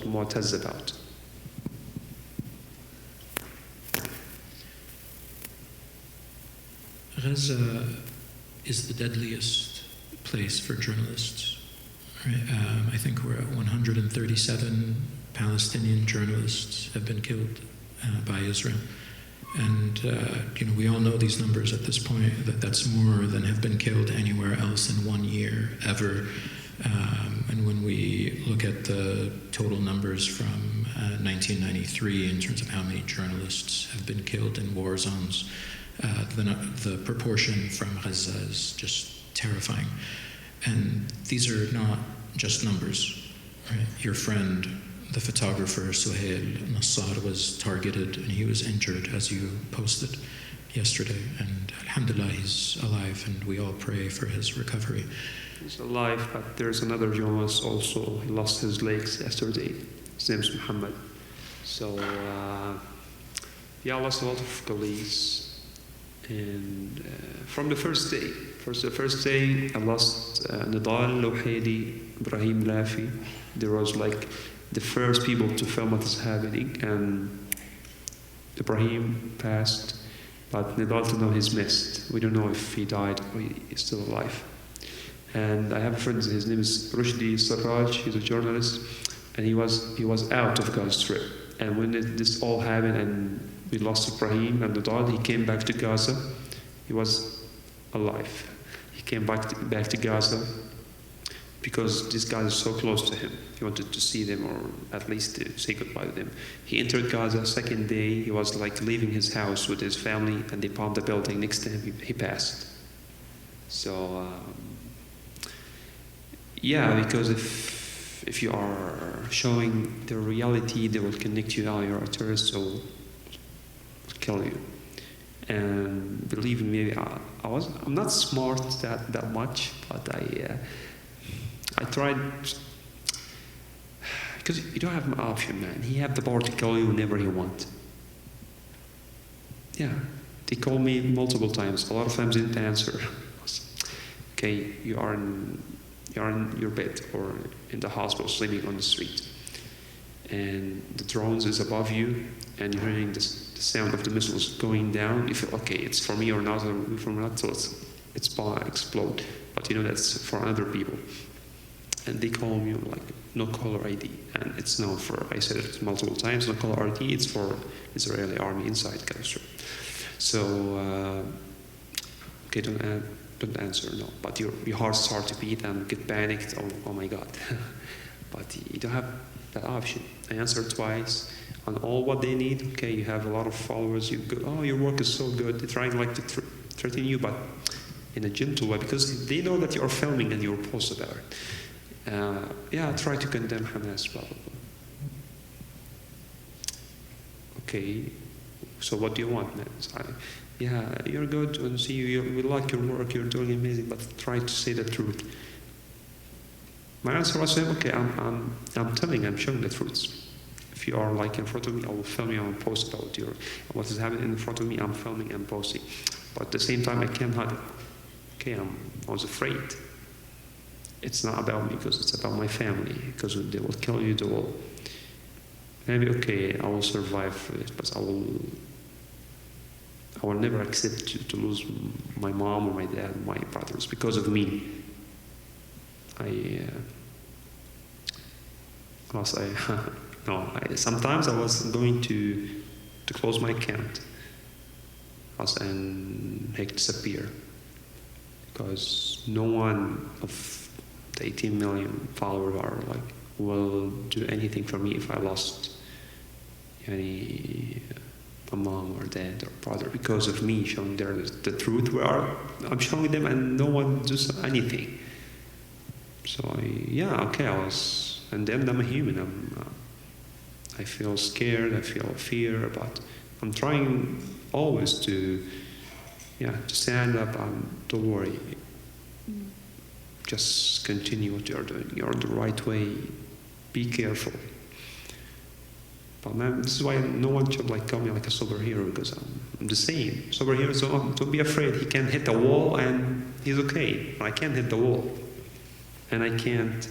[SPEAKER 2] Motaz is about.
[SPEAKER 3] Gaza is the deadliest place for journalists. Right? I think we're at 137 Palestinian journalists have been killed by Israel. And we all know these numbers at this point, that's more than have been killed anywhere else in 1 year ever. And when we look at the total numbers from 1993 in terms of how many journalists have been killed in war zones, the proportion from Gaza is just terrifying. And these are not just numbers. Right? Your friend, the photographer Suhail Nassar, was targeted and he was injured, as you posted yesterday. And alhamdulillah, he's alive, and we all pray for his recovery.
[SPEAKER 2] He's alive, but there's another journalist also. He lost his legs yesterday. His name's Muhammad. So, I lost a lot of colleagues. And from the first day, I lost Nidal, Louhedi, Ibrahim Lafi. There was like the first people to film what is happening, and Ibrahim passed, but Nidal, to know, he's missed. We don't know if he died or he's still alive. And I have a friend, his name is Rushdie Sarraj, he's a journalist, and he was out of Gaza Strip. And when this all happened and we lost Ibrahim and Nidal, he came back to Gaza. He was alive. He came back to Gaza because these guys are so close to him. He wanted to see them, or at least to say goodbye to them. He entered Gaza. Second day, he was like leaving his house with his family, and they bombed the building. Next time, he passed. So, because if you are showing the reality, they will connect you. You're a terrorist, so will kill you. And believe me, I'm not smart that much, but I tried, because you don't have an option, man. He have the power to kill you whenever he wants. Yeah, they called me multiple times. A lot of times I didn't answer. Okay, you are in your bed or in the hospital, sleeping on the street, and the drones is above you, and you're hearing the sound of the missiles going down. You feel, okay, it's for me or not, or for not, so it's about to explode. But you know that's for other people. And they call me like no caller ID, and it's known for, I said it multiple times, no caller ID, it's for Israeli army inside Gaza. So, okay, don't answer, no. But your heart starts to beat and get panicked, oh my God. But you don't have that option. I answered twice on all what they need. Okay, you have a lot of followers, your work is so good. They're trying like to threaten you, but in a gentle way, because they know that you're filming and you're post about it. Try to condemn Hamas, blah, blah, blah. Okay, so what do you want, man? You're good, and see you, we like your work, you're doing amazing, but try to say the truth. My answer was, okay, I'm showing the truth. If you are like in front of me, I will film you and post about what is happening in front of me. I'm filming and posting, but at the same time, I can't hide it. Okay, I was afraid. It's not about me, because it's about my family, because they will kill you, they will. Maybe, okay, I will survive for this, but I will never accept to lose my mom or my dad, my brothers, because of me. Sometimes I was going to close my account and disappear, because no one of the 18 million followers will do anything for me if I lost my mom or dad or brother, because of me showing the truth. I'm showing them, and no one does anything. So I was, and then I'm a human. I feel scared, I feel fear, but I'm trying always to stand up and don't worry. Just continue what you're doing. You're the right way. Be careful. But man, this is why no one should call me like a superhero, because I'm the same. Superhero, so don't be afraid. He can hit the wall and he's okay. I can't hit the wall. And I can't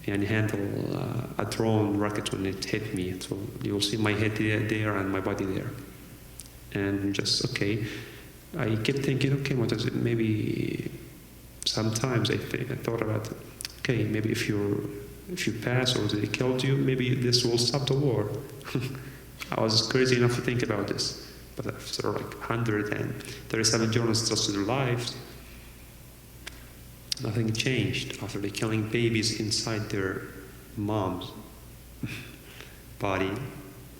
[SPEAKER 2] handle a drone rocket when it hit me. So you'll see my head there and my body there. And just, okay. I kept thinking, okay, what is it? Maybe sometimes I thought about, okay, maybe if you pass or they killed you, maybe this will stop the war. I was crazy enough to think about this. But after like 137 journalists lost their lives, nothing changed after they're killing babies inside their mom's body.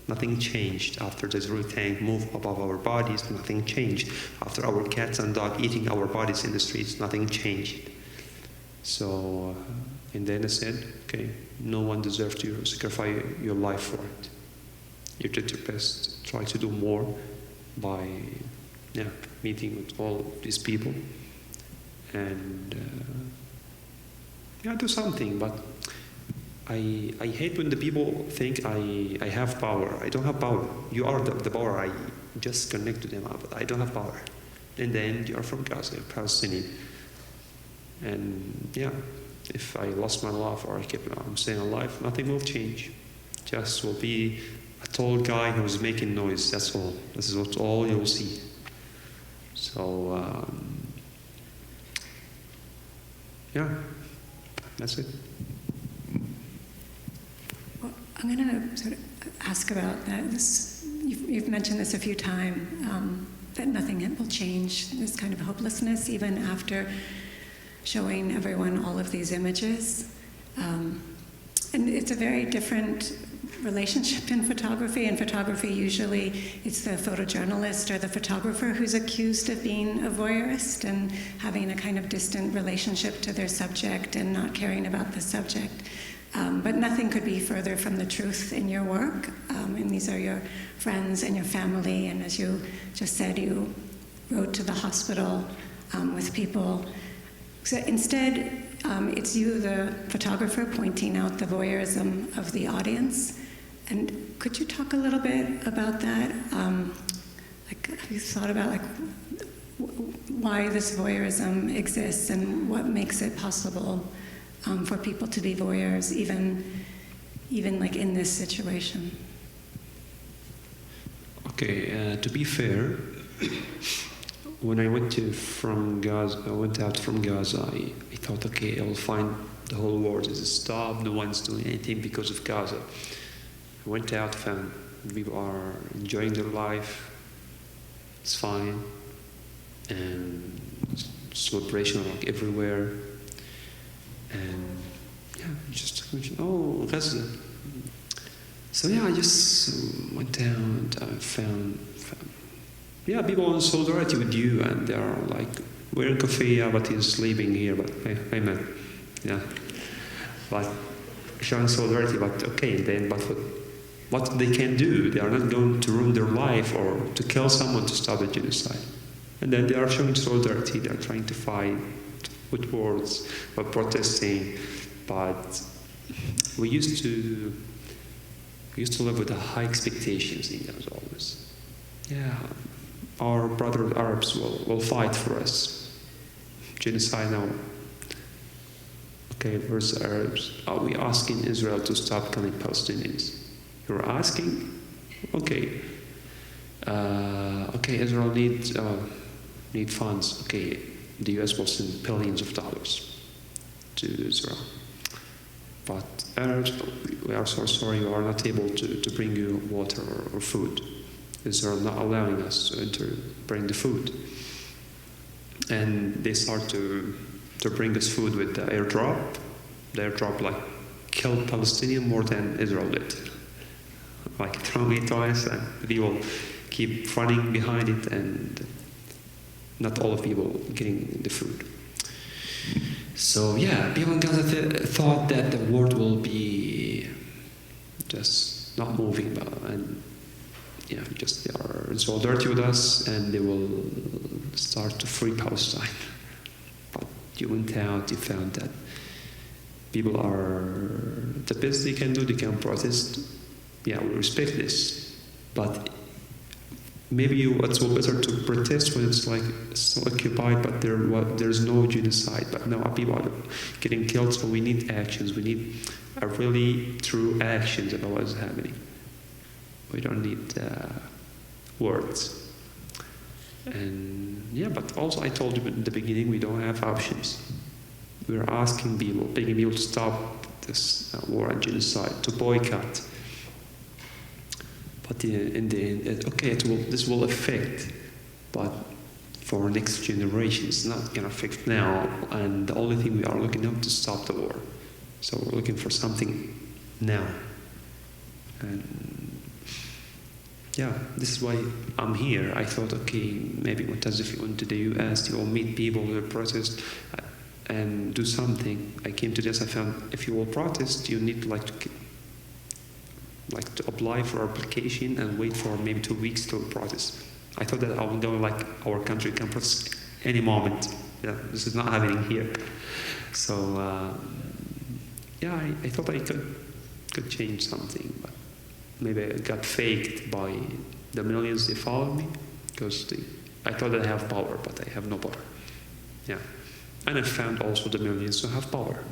[SPEAKER 2] Nothing changed after the Israeli tank moved above our bodies. Nothing changed after our cats and dogs eating our bodies in the streets. Nothing changed. So, and then I said, okay, no one deserves to sacrifice your life for it. You did your best. Try to do more by meeting with all these people and do something. But I hate when the people think I have power. I don't have power. You are the power. I just connect to them, but I don't have power. And then you are from Gaza, you're Palestinian. And if I lost my life or I'm staying alive, nothing will change. Just will be a tall guy who's making noise. That's all. This is what all you'll see. So that's it.
[SPEAKER 4] Well, I'm going to sort of ask about that. You've mentioned this a few times, that nothing will change. This kind of hopelessness, even after showing everyone all of these images. And it's a very different relationship in photography. In photography, usually it's the photojournalist or the photographer who's accused of being a voyeurist and having a kind of distant relationship to their subject and not caring about the subject. But nothing could be further from the truth in your work. And these are your friends and your family. And as you just said, you rode to the hospital with people. So instead, it's you, the photographer, pointing out the voyeurism of the audience. And could you talk a little bit about that? Have you thought about why this voyeurism exists and what makes it possible for people to be voyeurs, even like in this situation?
[SPEAKER 2] Okay, to be fair, when I went out from Gaza, I thought, okay, I will find the whole world is stopped, no one's doing anything because of Gaza. I went out, found people are enjoying their life, it's fine, and celebration like everywhere, and just mentioned, oh, Gaza. So I just went down and I found people in solidarity with you, and they are like, we're in Kafia, but he's sleeping here, but hey man, but showing solidarity, but okay, then, but what they can do, they are not going to ruin their life or to kill someone to stop the genocide. And then they are showing solidarity, they are trying to fight with words, but protesting, but we used to live with high expectations in Gaza always. Our brother Arabs will fight for us. Genocide now. Okay, where's the Arabs? Are we asking Israel to stop killing Palestinians? You're asking? Okay. Israel need funds. Okay, the US will send billions of dollars to Israel. But Arabs, we are so sorry, we are not able to bring you water or food. Israel not allowing us to bring the food. And they start to bring us food with the airdrop. The airdrop killed Palestinians more than Israel did. Throwing it twice, and people keep running behind it, and not all of people getting the food. So people in Gaza thought that the world will be just not moving, and just they are in solidarity with us, and they will start to free Palestine. But you went out, you found that people are the best they can do. They can protest. We respect this, but maybe it's better to protest when it's still occupied, but there's no genocide. But now people are getting killed, so we need actions. We need a really true actions about what is happening. We don't need words. And but also I told you in the beginning, we don't have options. We're asking people, begging people to stop this war and genocide, to boycott. But in the end, this will affect, but for next generation, it's not gonna affect now. And the only thing we are looking up to stop the war. So we're looking for something now. And yeah, this is why I'm here. I thought, okay, maybe Motaz, if you went to the US, you will meet people who will protest and do something. I came to this, I found if you will protest, you need to apply for application and wait for maybe 2 weeks to protest. I thought that I would go like our country can protest any moment. Yeah, this is not happening here. So yeah, I thought I could change something, but maybe it got faked by the millions they followed me, because I thought that I have power, but I have no power. Yeah, and I found also the millions who have power.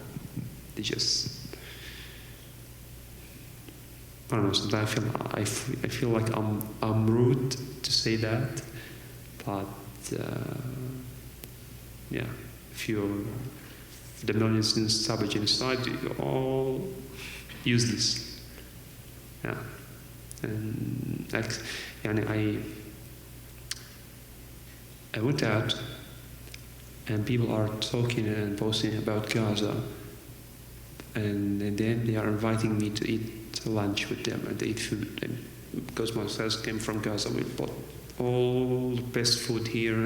[SPEAKER 2] They just, I don't know. Sometimes I feel like I'm rude to say that, but yeah, if the millions in savage inside, you all use this. Yeah, and I went out, and people are talking and posting about Gaza, and then they are inviting me to eat lunch with them and eat food. And because my sons came from Gaza, we bought all the best food here,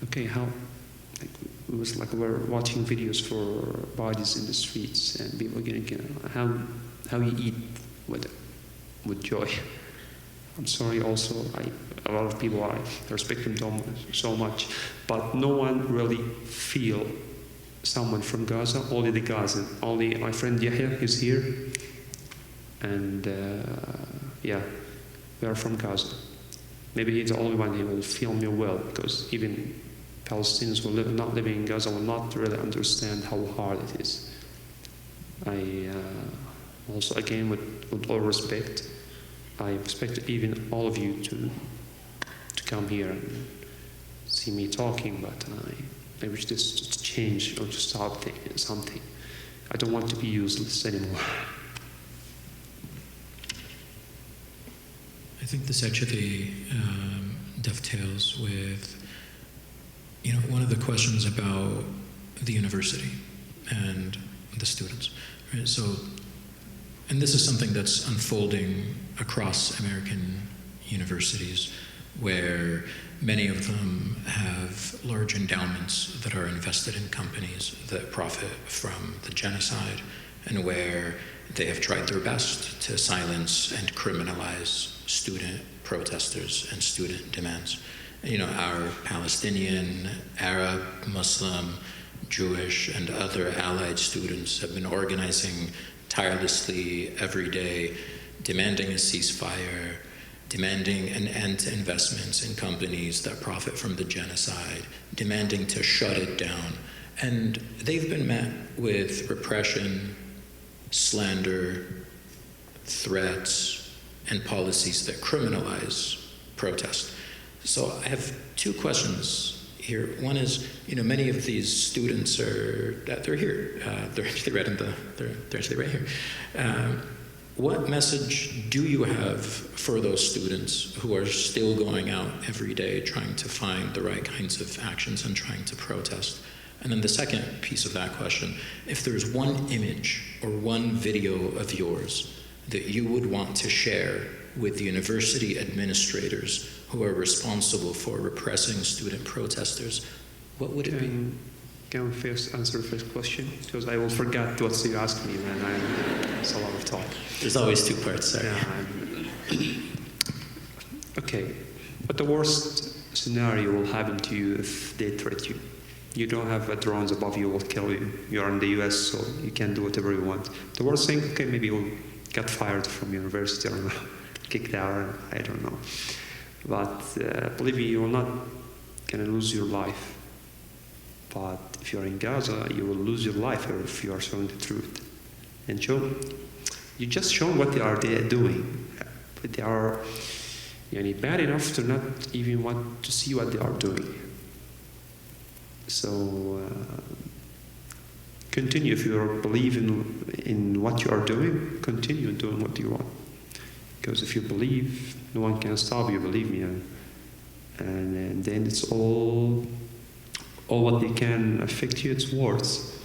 [SPEAKER 2] okay, how? It was like we're watching videos for bodies in the streets, and people getting how you eat with joy. I'm sorry. Also, a lot of people, I respect them so much, but no one really feel someone from Gaza. Only the Gazan. Only my friend Yahya is here, and yeah, we are from Gaza. Maybe he's the only one who will feel me well, because even Palestinians who not living in Gaza will not really understand how hard it is. I also, again, with all respect, I expect even all of you to come here and see me talking, but I wish this to change or to stop something. I don't want to be useless anymore.
[SPEAKER 3] I think this actually dovetails with, one of the questions about the university and the students, right? So, and this is something that's unfolding across American universities, where many of them have large endowments that are invested in companies that profit from the genocide, and where they have tried their best to silence and criminalize student protesters and student demands. Our Palestinian, Arab, Muslim, Jewish, and other allied students have been organizing tirelessly every day, demanding a ceasefire, demanding an end to investments in companies that profit from the genocide, demanding to shut it down. And they've been met with repression, slander, threats, and policies that criminalize protest. So I have two questions here. One is, many of these students they're here. They're actually right here. What message do you have for those students who are still going out every day trying to find the right kinds of actions and trying to protest? And then the second piece of that question, if there's one image or one video of yours that you would want to share with the university administrators who are responsible for repressing student protesters, what would it be?
[SPEAKER 2] Can we first answer the first question? Because I will forget what you asked me, and it's a lot of talk.
[SPEAKER 3] There's always two parts, sorry.
[SPEAKER 2] Yeah, okay, but the worst scenario will happen to you if they threat you. You don't have drones above you will kill you. You're in the US, so you can do whatever you want. The worst thing, okay, maybe you'll get fired from university or kicked out, I don't know. But believe me, you're not gonna lose your life. But if you're in Gaza, you will lose your life if you are showing the truth. And you just show what they are doing. But they are bad enough to not even want to see what they are doing. So continue. If you believe in what you are doing, continue doing what you want. Because if you believe, no one can stop you, believe me. And then it's all what they can affect you, it's words.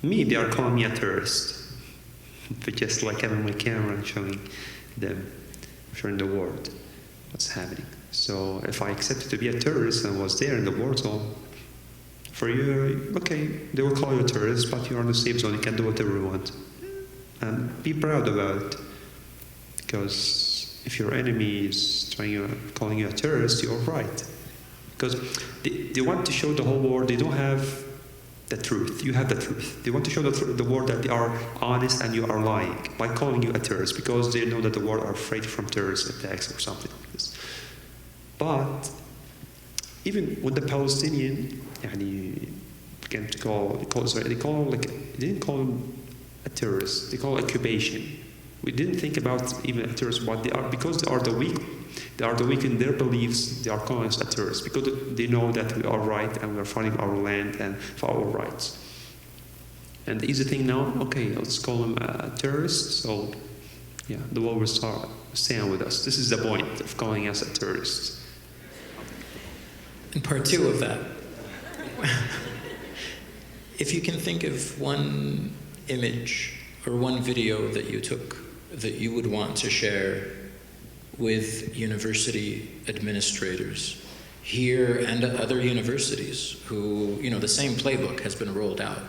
[SPEAKER 2] Me, they are calling me a terrorist. But just like having my camera and showing them, showing the world what's happening. So if I accepted to be a terrorist and was there in the war zone, for you, okay, they will call you a terrorist, but you're in the safe zone, you can do whatever you want. And be proud about it. Because if your enemy is calling you a terrorist, you're right. Because they want to show the whole world they don't have the truth. You have the truth. They want to show the world that they are honest and you are lying by calling you a terrorist, because they know that the world are afraid from terrorist attacks or something like this. But even with the Palestinian, they didn't call him a terrorist. They call it occupation. We didn't think about even a terrorist, but because they are the weak. They are the weak in their beliefs. They are calling us a terrorist because they know that we are right and we are fighting our land and for our rights. And the easy thing now, okay, let's call him a terrorist. So, yeah, the world will start staying with us. This is the point of calling us a terrorist.
[SPEAKER 3] And part two of that, if you can think of one image or one video that you took that you would want to share with university administrators here and at other universities who, the same playbook has been rolled out,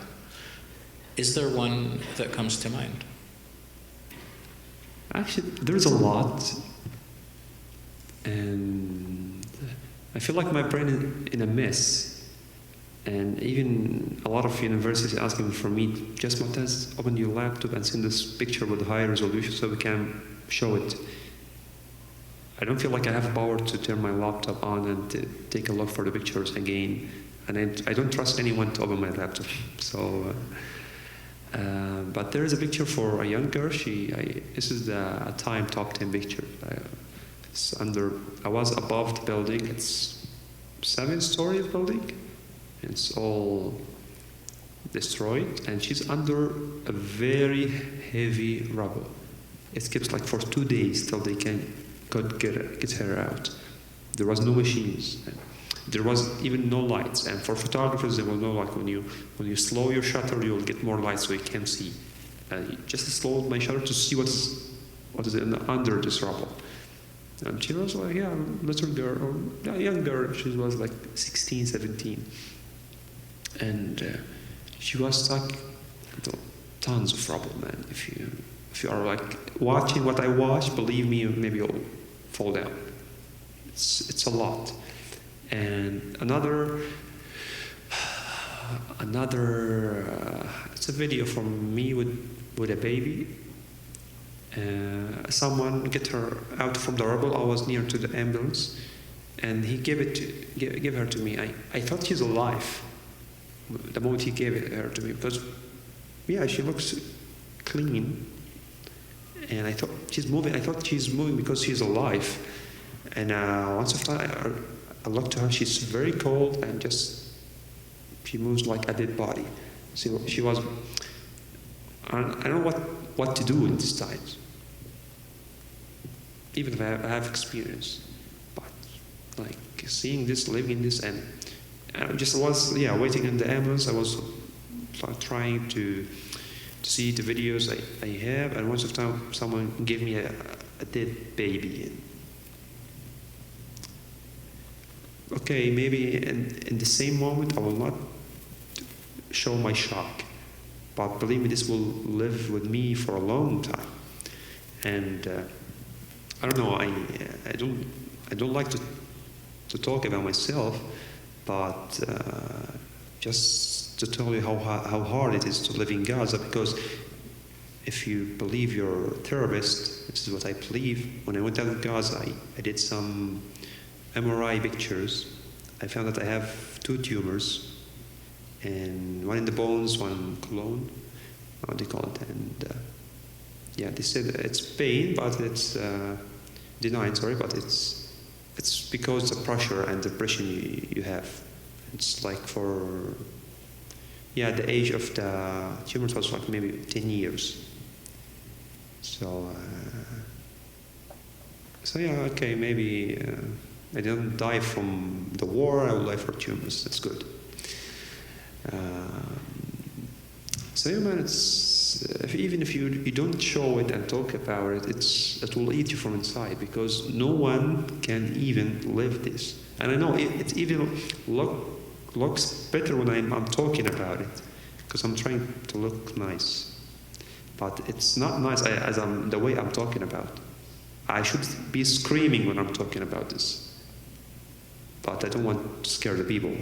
[SPEAKER 3] is there one that comes to mind?
[SPEAKER 2] Actually, there's a lot. And I feel like my brain is in a mess. And even a lot of universities asking for me, just Motaz, open your laptop and send this picture with high resolution so we can show it. I don't feel like I have power to turn my laptop on and to take a look for the pictures again. And I don't trust anyone to open my laptop. So, but there is a picture for a young girl. This is a Time Top 10 picture. I was above the building. It's 7-story building. It's all destroyed, and she's under a very heavy rubble. It keeps like for 2 days till they could get her out. There was no machines. There was even no lights. And for photographers, there was no light. When you slow your shutter, you'll get more light so you can see. Just slowed my shutter to see what is under this rubble. And she was like, yeah, little girl, or a young girl. She was like 16, 17. And she was stuck with tons of rubble, man. If you are like watching what I watch, believe me, maybe you'll fall down. It's a lot. And another it's a video from me with a baby. Someone get her out from the rubble. I was near to the ambulance, and he gave her to me. I thought she's alive the moment he gave her to me, because yeah, she looks clean, and I thought she's moving. I thought she's moving because she's alive. And once I looked to her, she's very cold and she moves like a dead body. So she was. I don't know what to do in this time. Even if I have experience, but like seeing this, living this, and I was waiting in the ambulance. I was trying to see the videos I have, and once of time someone gave me a dead baby. Okay, maybe in the same moment I will not show my shock, but believe me, this will live with me for a long time. And I don't know. I don't like to talk about myself, but just to tell you how hard it is to live in Gaza. Because if you believe you're a terrorist, this is what I believe. When I went out of Gaza, I did some MRI pictures. I found that I have 2 tumors, and one in the bones, one in colon, what they call it. And they said it's pain, but it's denied. Sorry, but it's because the pressure and depression you have. It's like for yeah, the age of the tumors was like maybe 10 years. So, yeah, okay, maybe I didn't die from the war, I will die for tumors, that's good. So yeah, man, even if you don't show it and talk about it, it will eat you from inside, because no one can even live this. And I know it even looks better when I'm talking about it, because I'm trying to look nice. But it's not nice the way I'm talking about. I should be screaming when I'm talking about this, but I don't want to scare the people.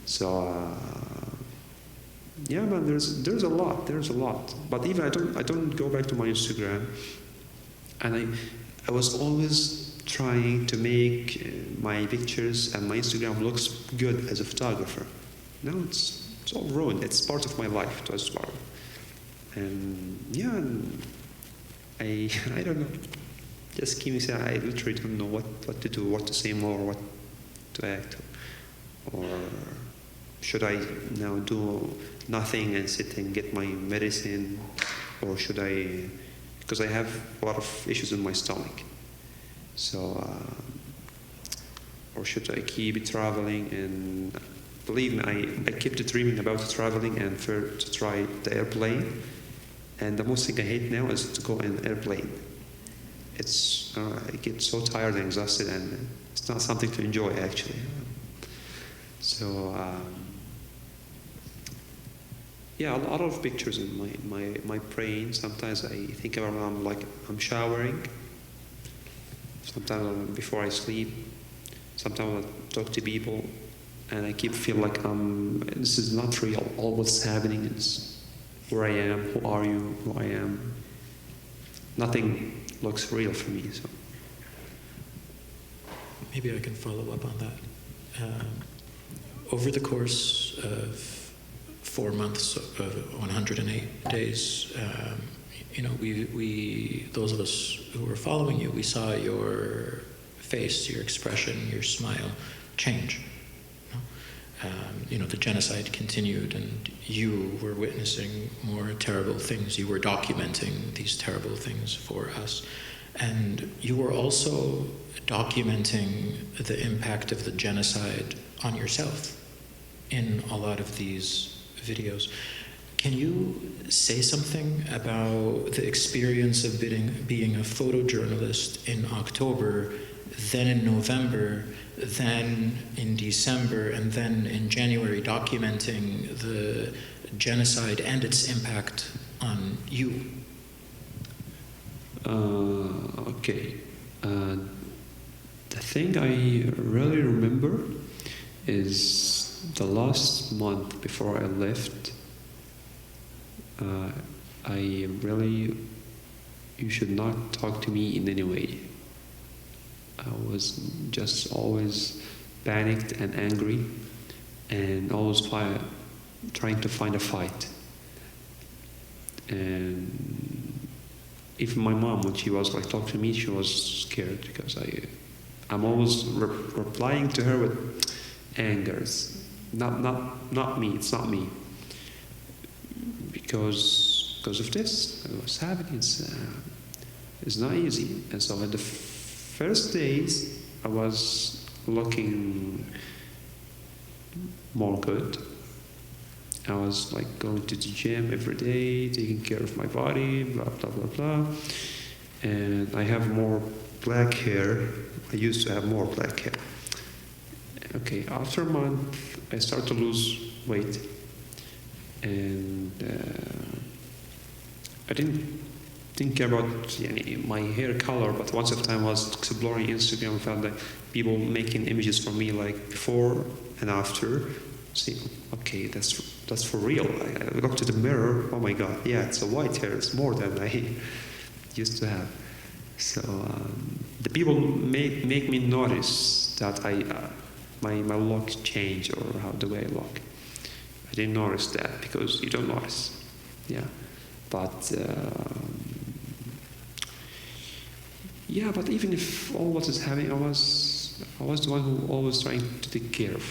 [SPEAKER 2] So yeah, man, there's a lot. But even I don't go back to my Instagram, and I was always trying to make my pictures and my Instagram looks good as a photographer. Now it's all ruined. It's part of my life as well. And yeah, I don't know. Just keep me saying, I literally don't know what to do, what to say more, what to act, or should I now do nothing and sit and get my medicine, or should I, because I have a lot of issues in my stomach. So, or should I keep traveling? And believe me, I kept dreaming about traveling and to try the airplane. And the most thing I hate now is to go in an airplane. I get so tired and exhausted, and it's not something to enjoy actually. So yeah, a lot of pictures in my brain. Sometimes I think about I'm showering. Sometimes before I sleep. Sometimes I talk to people, and I keep feel like this is not real. All what's happening is where I am, who are you, who I am. Nothing looks real for me. So
[SPEAKER 3] maybe I can follow up on that. Over the course of 4 months of 108 days, we those of us who were following you, we saw your face, your expression, your smile change. The genocide continued, and you were witnessing more terrible things. You were documenting these terrible things for us. And you were also documenting the impact of the genocide on yourself in a lot of these videos. Can you say something about the experience of being a photojournalist in October, then in November, then in December, and then in January, documenting the genocide and its impact on you?
[SPEAKER 2] Okay. The thing I really remember is the last month before I left. You should not talk to me in any way. I was just always panicked and angry, and always trying to find a fight. And even my mom, when she was talking to me, she was scared, because I'm always replying to her with anger. Not me. It's not me. Because of this, what's happening, it's not easy. And so at the first days, I was looking more good. I was going to the gym every day, taking care of my body, blah, blah, blah, blah. And I have more black hair. I used to have more black hair. Okay, after a month, I started to lose weight. And I didn't care about my hair color, but once upon a time I was exploring Instagram and found that people making images for me before and after. See, okay, that's for real. I looked at the mirror, oh my god, yeah, it's a white hair, it's more than I used to have. So the people make me notice that my look changed, or the way I look. I didn't notice that, because you don't notice. Yeah. But but even if all what is happening, I was the one who always trying to take care of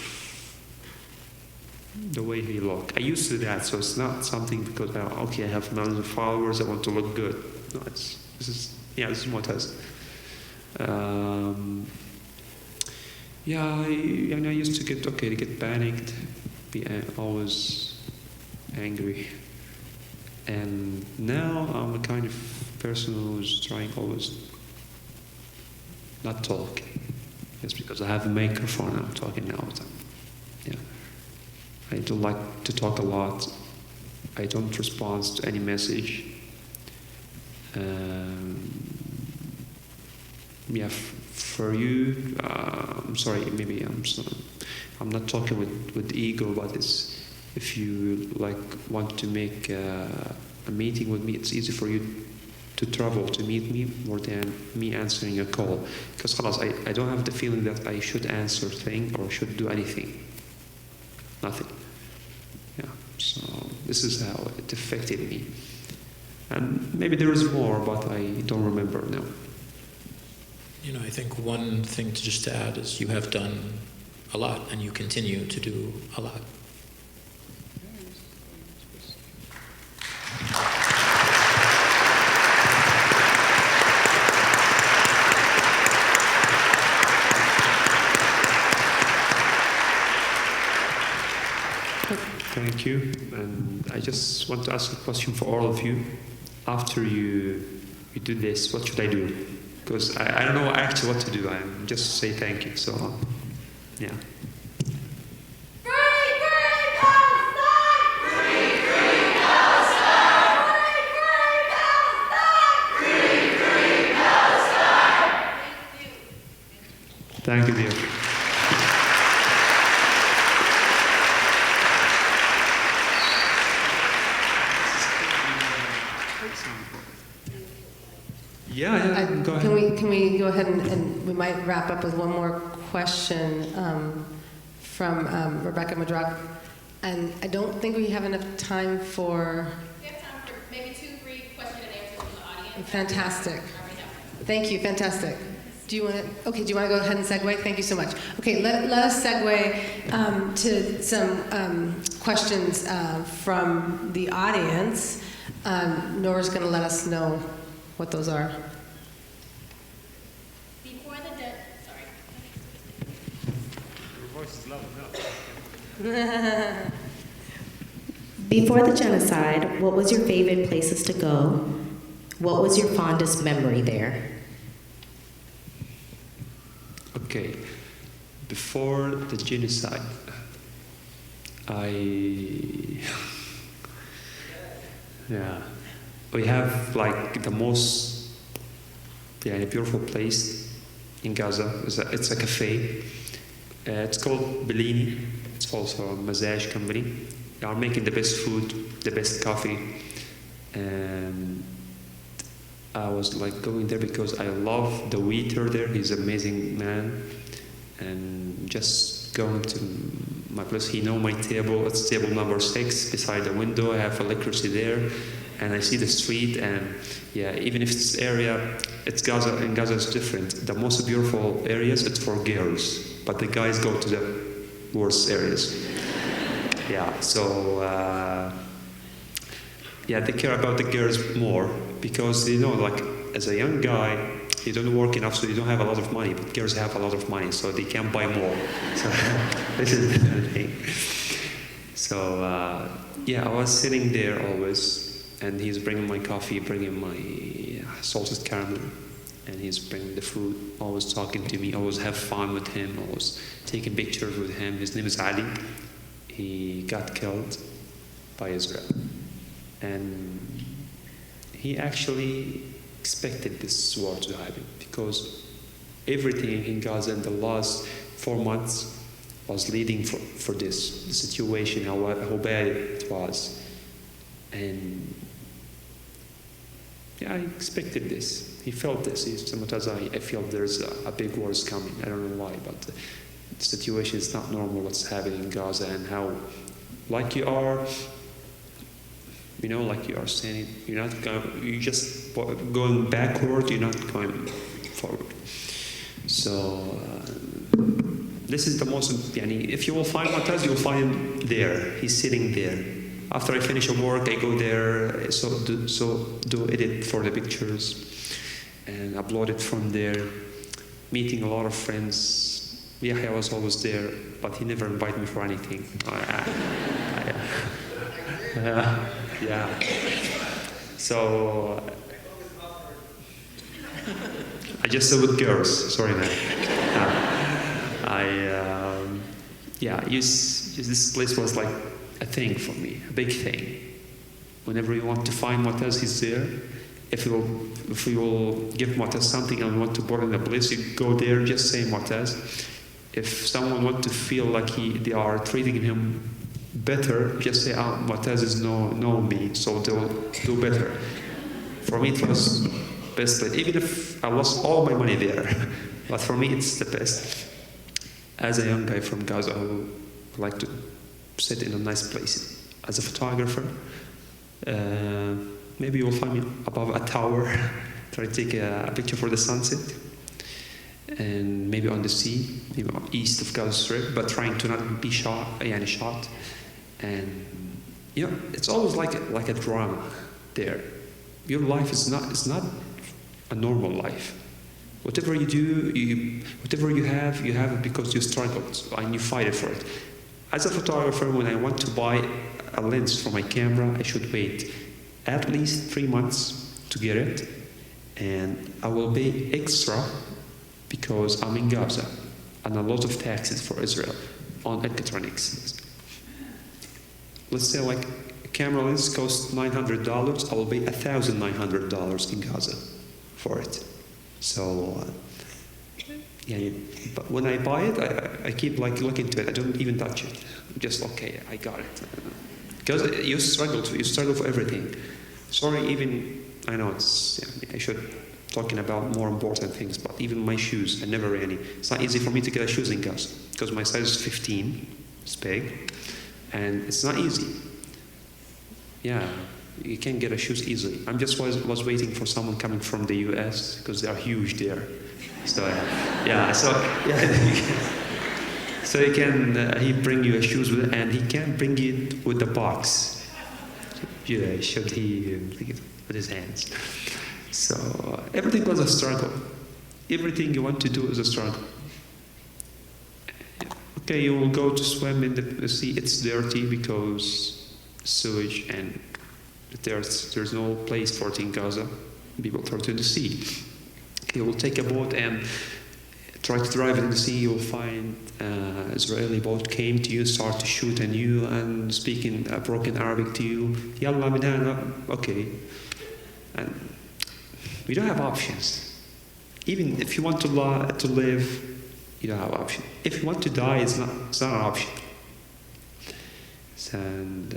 [SPEAKER 2] the way he looked. I used to that, so it's not something because okay, I have millions of followers, I want to look good. No, this is Motaz. I used to get panicked, be always angry, and now I'm a kind of person who's trying always not talk. It's because I have a microphone and I'm talking all the time. Yeah. I don't like to talk a lot. I don't respond to any message. For you, I'm sorry, maybe I'm not talking with ego, but it's, if you want to make a meeting with me, it's easy for you to travel to meet me more than me answering a call. Because I don't have the feeling that I should answer thing or should do anything. Nothing. Yeah. So this is how it affected me. And maybe there is more, but I don't remember now.
[SPEAKER 3] I think one thing just to add is you have done a lot and you continue to do a lot.
[SPEAKER 2] Thank you. And I just want to ask a question for all of you. After you do this, what should I do? Because I don't know actually what to do. I'm just say thank you. So, yeah. Thank you, dear. Yeah, go ahead.
[SPEAKER 1] Can we go ahead and we might wrap up with one more question from Rebecca Madrak. And I don't think we have enough time for...
[SPEAKER 5] We have time for maybe 2 brief question and answers from the audience.
[SPEAKER 1] Fantastic. Thank you, fantastic. Do you want to go ahead and segue? Thank you so much. Okay, let us segue to some questions from the audience. Nora's going to let us know what those are.
[SPEAKER 5] Before the sorry.
[SPEAKER 2] Your voice is loud enough.
[SPEAKER 6] Before the genocide, what was your favorite places to go? What was your fondest memory there?
[SPEAKER 2] Okay. Before the genocide, we have the most beautiful place in Gaza. It's a cafe. It's called Bellini. It's also a Motaz company. They are making the best food, the best coffee. And I was going there because I love the waiter there. He's an amazing man. And just going to my place, he know my table. It's table number 6 beside the window. I have electricity there. And I see the street, and even if it's area, it's Gaza, and Gaza is different. The most beautiful areas, it's for girls, but the guys go to the worst areas. They care about the girls more, because as a young guy, you don't work enough, so you don't have a lot of money, but girls have a lot of money, so they can buy more. So this is the thing. So, I was sitting there always, and he's bringing my coffee, bringing my salted caramel, and he's bringing the food, always talking to me, always have fun with him, always taking pictures with him. His name is Ali. He got killed by Israel. And he actually expected this war to happen, because everything in Gaza in the last 4 months was leading for this, the situation, how bad it was. And I expected this. He felt this. He said, Motaz, I feel there's a big war is coming. I don't know why, but the situation is not normal what's happening in Gaza, and how, you are standing, you're just going backward, you're not going forward. So, this is the most, if you will find Motaz, you'll find him there. He's sitting there. After I finish work, I go there, do edit for the pictures, and upload it from there. Meeting a lot of friends. Yahya was always there, but he never invited me for anything. Yeah. So I just said with girls. Sorry, man. This place was like a thing for me, a big thing. Whenever you want to find Motaz, he's there. If we will give Motaz something and want to board in a place, you go there, just say Motaz. If someone wants to feel like they are treating him better, just say, Motaz is know me, so they'll do better. For me, it was best place, even if I lost all my money there. But for me, it's the best. As a young guy from Gaza who like to sit in a nice place, as a photographer, maybe you'll find me above a tower, try to take a picture for the sunset, and maybe on the sea, maybe east of Gaza Strip, but trying to not be shot. And it's always like a drama there. Your life is not a normal life. Whatever you do, whatever you have it because you struggled and you fight for it. As a photographer, when I want to buy a lens for my camera, I should wait at least 3 months to get it, and I will pay extra because I'm in Gaza, and a lot of taxes for Israel on electronics. Let's say like a camera lens costs $900, I will pay $1,900 in Gaza for it. So, but when I buy it, I keep like looking to it. I don't even touch it. I'm just okay, I got it. Because you struggle for everything. Sorry, I know I should talking about more important things, but even my shoes, I never really. It's not easy for me to get shoes in Gaza because my size is 15. It's big, and it's not easy. Yeah. You can't get shoes easily. I'm just was waiting for someone coming from the US because they are huge there. So so he can he bring you shoes with, and he can bring it with the box. Yeah, should he with his hands? So everything was a struggle. Everything you want to do is a struggle. Okay, you will go to swim in the sea. It's dirty because sewage and there's no place for it in Gaza. People throw it in the sea. You will take a boat and try to drive it in the sea. You will find Israeli boat came to you, start to shoot at you and speaking broken Arabic to you. Yalla min hana. Okay. And we don't have options. Even if you want to live, you don't have option. If you want to die, it's not an option. And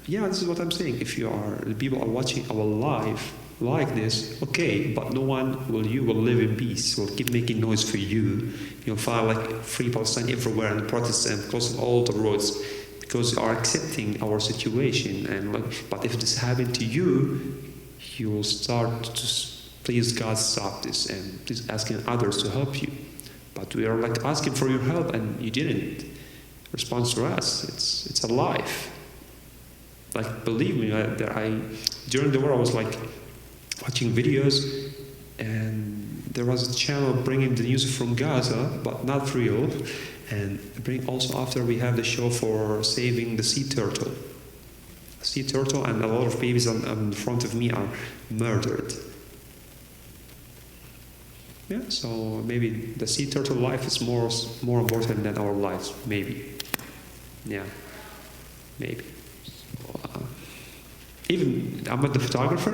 [SPEAKER 2] this is what I'm saying. If the people are watching our live like this, okay, but no one will live in peace. Will keep making noise for you. You'll find like free Palestine everywhere and Protestant closing all the roads because you are accepting our situation. But if this happened to you, you will start to please God stop this and please asking others to help you. But we are like asking for your help and you didn't respond to us. It's a life. Like believe me, during the war I was like watching videos and there was a channel bringing the news from Gaza, but not real. And also after we have the show for saving the sea turtle. Sea turtle and a lot of babies in front of me are murdered. Yeah, so maybe the sea turtle life is more important than our lives, maybe. Yeah, maybe. So, even I'm not a photographer.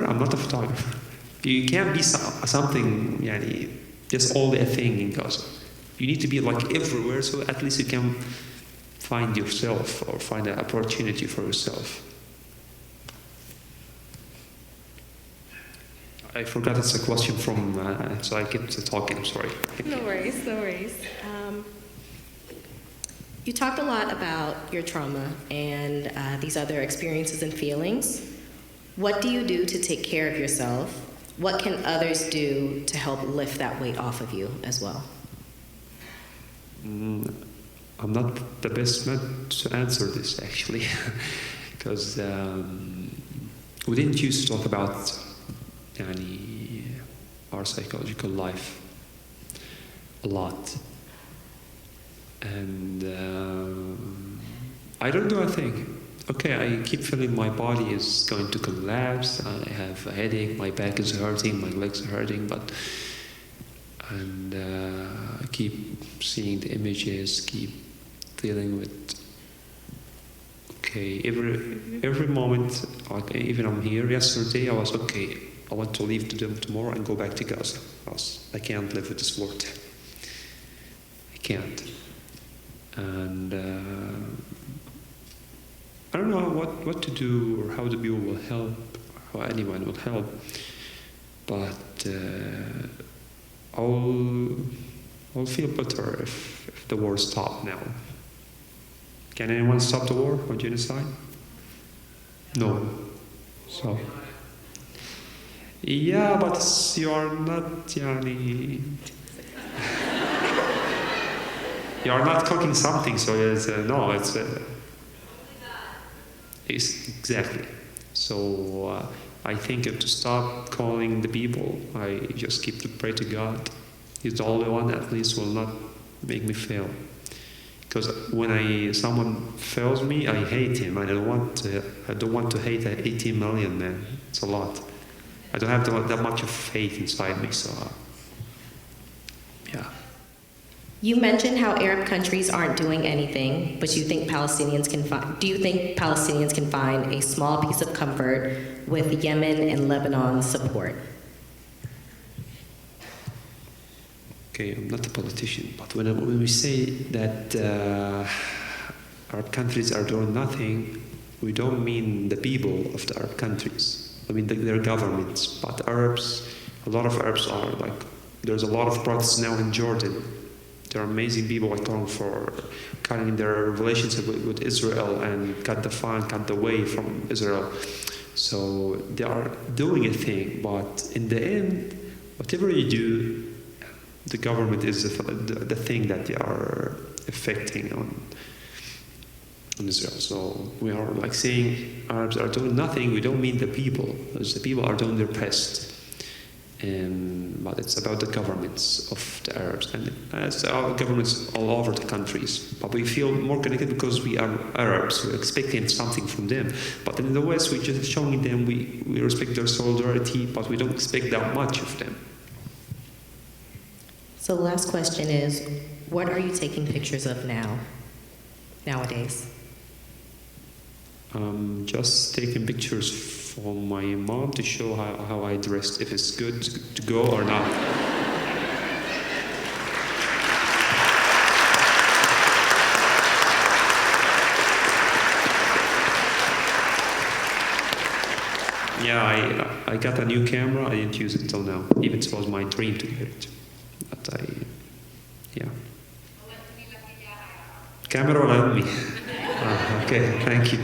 [SPEAKER 2] You can't be something, just only a thing in Gaza. You need to be like everywhere, so at least you can find yourself or find an opportunity for yourself. I forgot it's a question from, so I kept talking, I'm sorry.
[SPEAKER 6] No worries. You talked a lot about your trauma and these other experiences and feelings. What do you do to take care of yourself? What can others do to help lift that weight off of you as well?
[SPEAKER 2] I'm not the best man to answer this, actually, because we didn't used to talk about our psychological life a lot. And I don't do a thing. Okay, I keep feeling my body is going to collapse. I have a headache, my back is hurting, my legs are hurting, I keep seeing the images, keep dealing with. Okay, every moment, like even I'm here. Yesterday, I was okay. I want to leave tomorrow and go back to Gaza. I can't live with this world. I can't. And I don't know what to do or how the people will help, how anyone will help. But I'll feel better if the war stops now. Can anyone stop the war or genocide? No. So. Yeah, but you are not, you are not cooking something, so it's no, it's exactly. So I think to stop calling the people, I just keep to pray to God. He's the only one, at least, will not make me fail. Because when someone fails me, I hate him. I don't want to hate 18 million man. It's a lot. I don't have that much of faith inside me. So yeah.
[SPEAKER 6] You mentioned how Arab countries aren't doing anything, but you think Palestinians can find. Do you think Palestinians can find a small piece of comfort with Yemen and Lebanon's support?
[SPEAKER 2] Okay, I'm not a politician, but when we say that Arab countries are doing nothing, we don't mean the people of the Arab countries. I mean their governments. But Arabs, a lot of Arabs are like. There's a lot of protests now in Jordan. There are amazing people calling for cutting their relationship with Israel and cut the way from Israel. So they are doing a thing, but in the end, whatever you do, the government is the thing that they are affecting on Israel. So we are like saying Arabs are doing nothing. We don't mean the people, because the people are doing their best. But it's about the governments of the Arabs, and it's our governments all over the countries. But we feel more connected because we are Arabs. We're expecting something from them. But in the West, we're just showing them we respect their solidarity, but we don't expect that much of them.
[SPEAKER 6] So the last question is, what are you taking pictures of nowadays?
[SPEAKER 2] Just taking pictures for my mom to show how I dressed, if it's good to go or not. Yeah, I got a new camera. I didn't use it till now. Even it was my dream to get it. But Camera on me. Okay, thank you.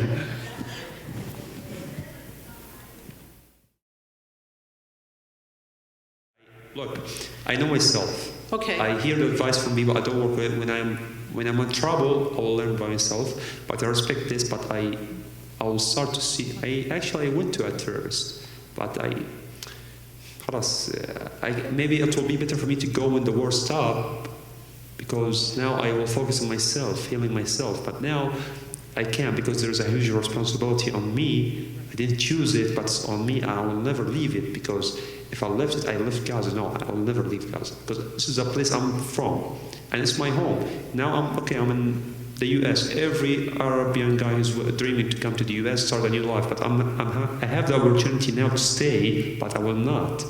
[SPEAKER 2] Look, I know myself.
[SPEAKER 1] Okay.
[SPEAKER 2] I hear the advice from people I don't work with. When I'm in trouble, I will learn by myself. But I respect this. But I will start to see. I went to a terrorist, but maybe it will be better for me to go when the war stops, because now I will focus on myself, healing myself. But now I can't, because there is a huge responsibility on me. I didn't choose it, but it's on me. I will never leave it, because if I left it, I left Gaza. No, I will never leave Gaza, because this is a place I'm from, and it's my home. Now I'm in the U.S. Every Arabian guy is dreaming to come to the U.S., start a new life. But I have the opportunity now to stay, but I will not,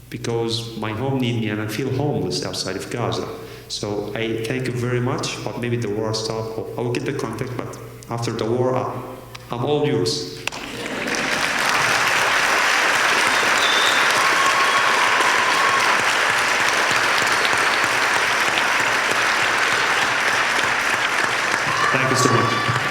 [SPEAKER 2] because my home needs me, and I feel homeless outside of Gaza. So I thank you very much, but maybe the war stops. I will get the contact, but after the war, I'm all yours. Thank you so much.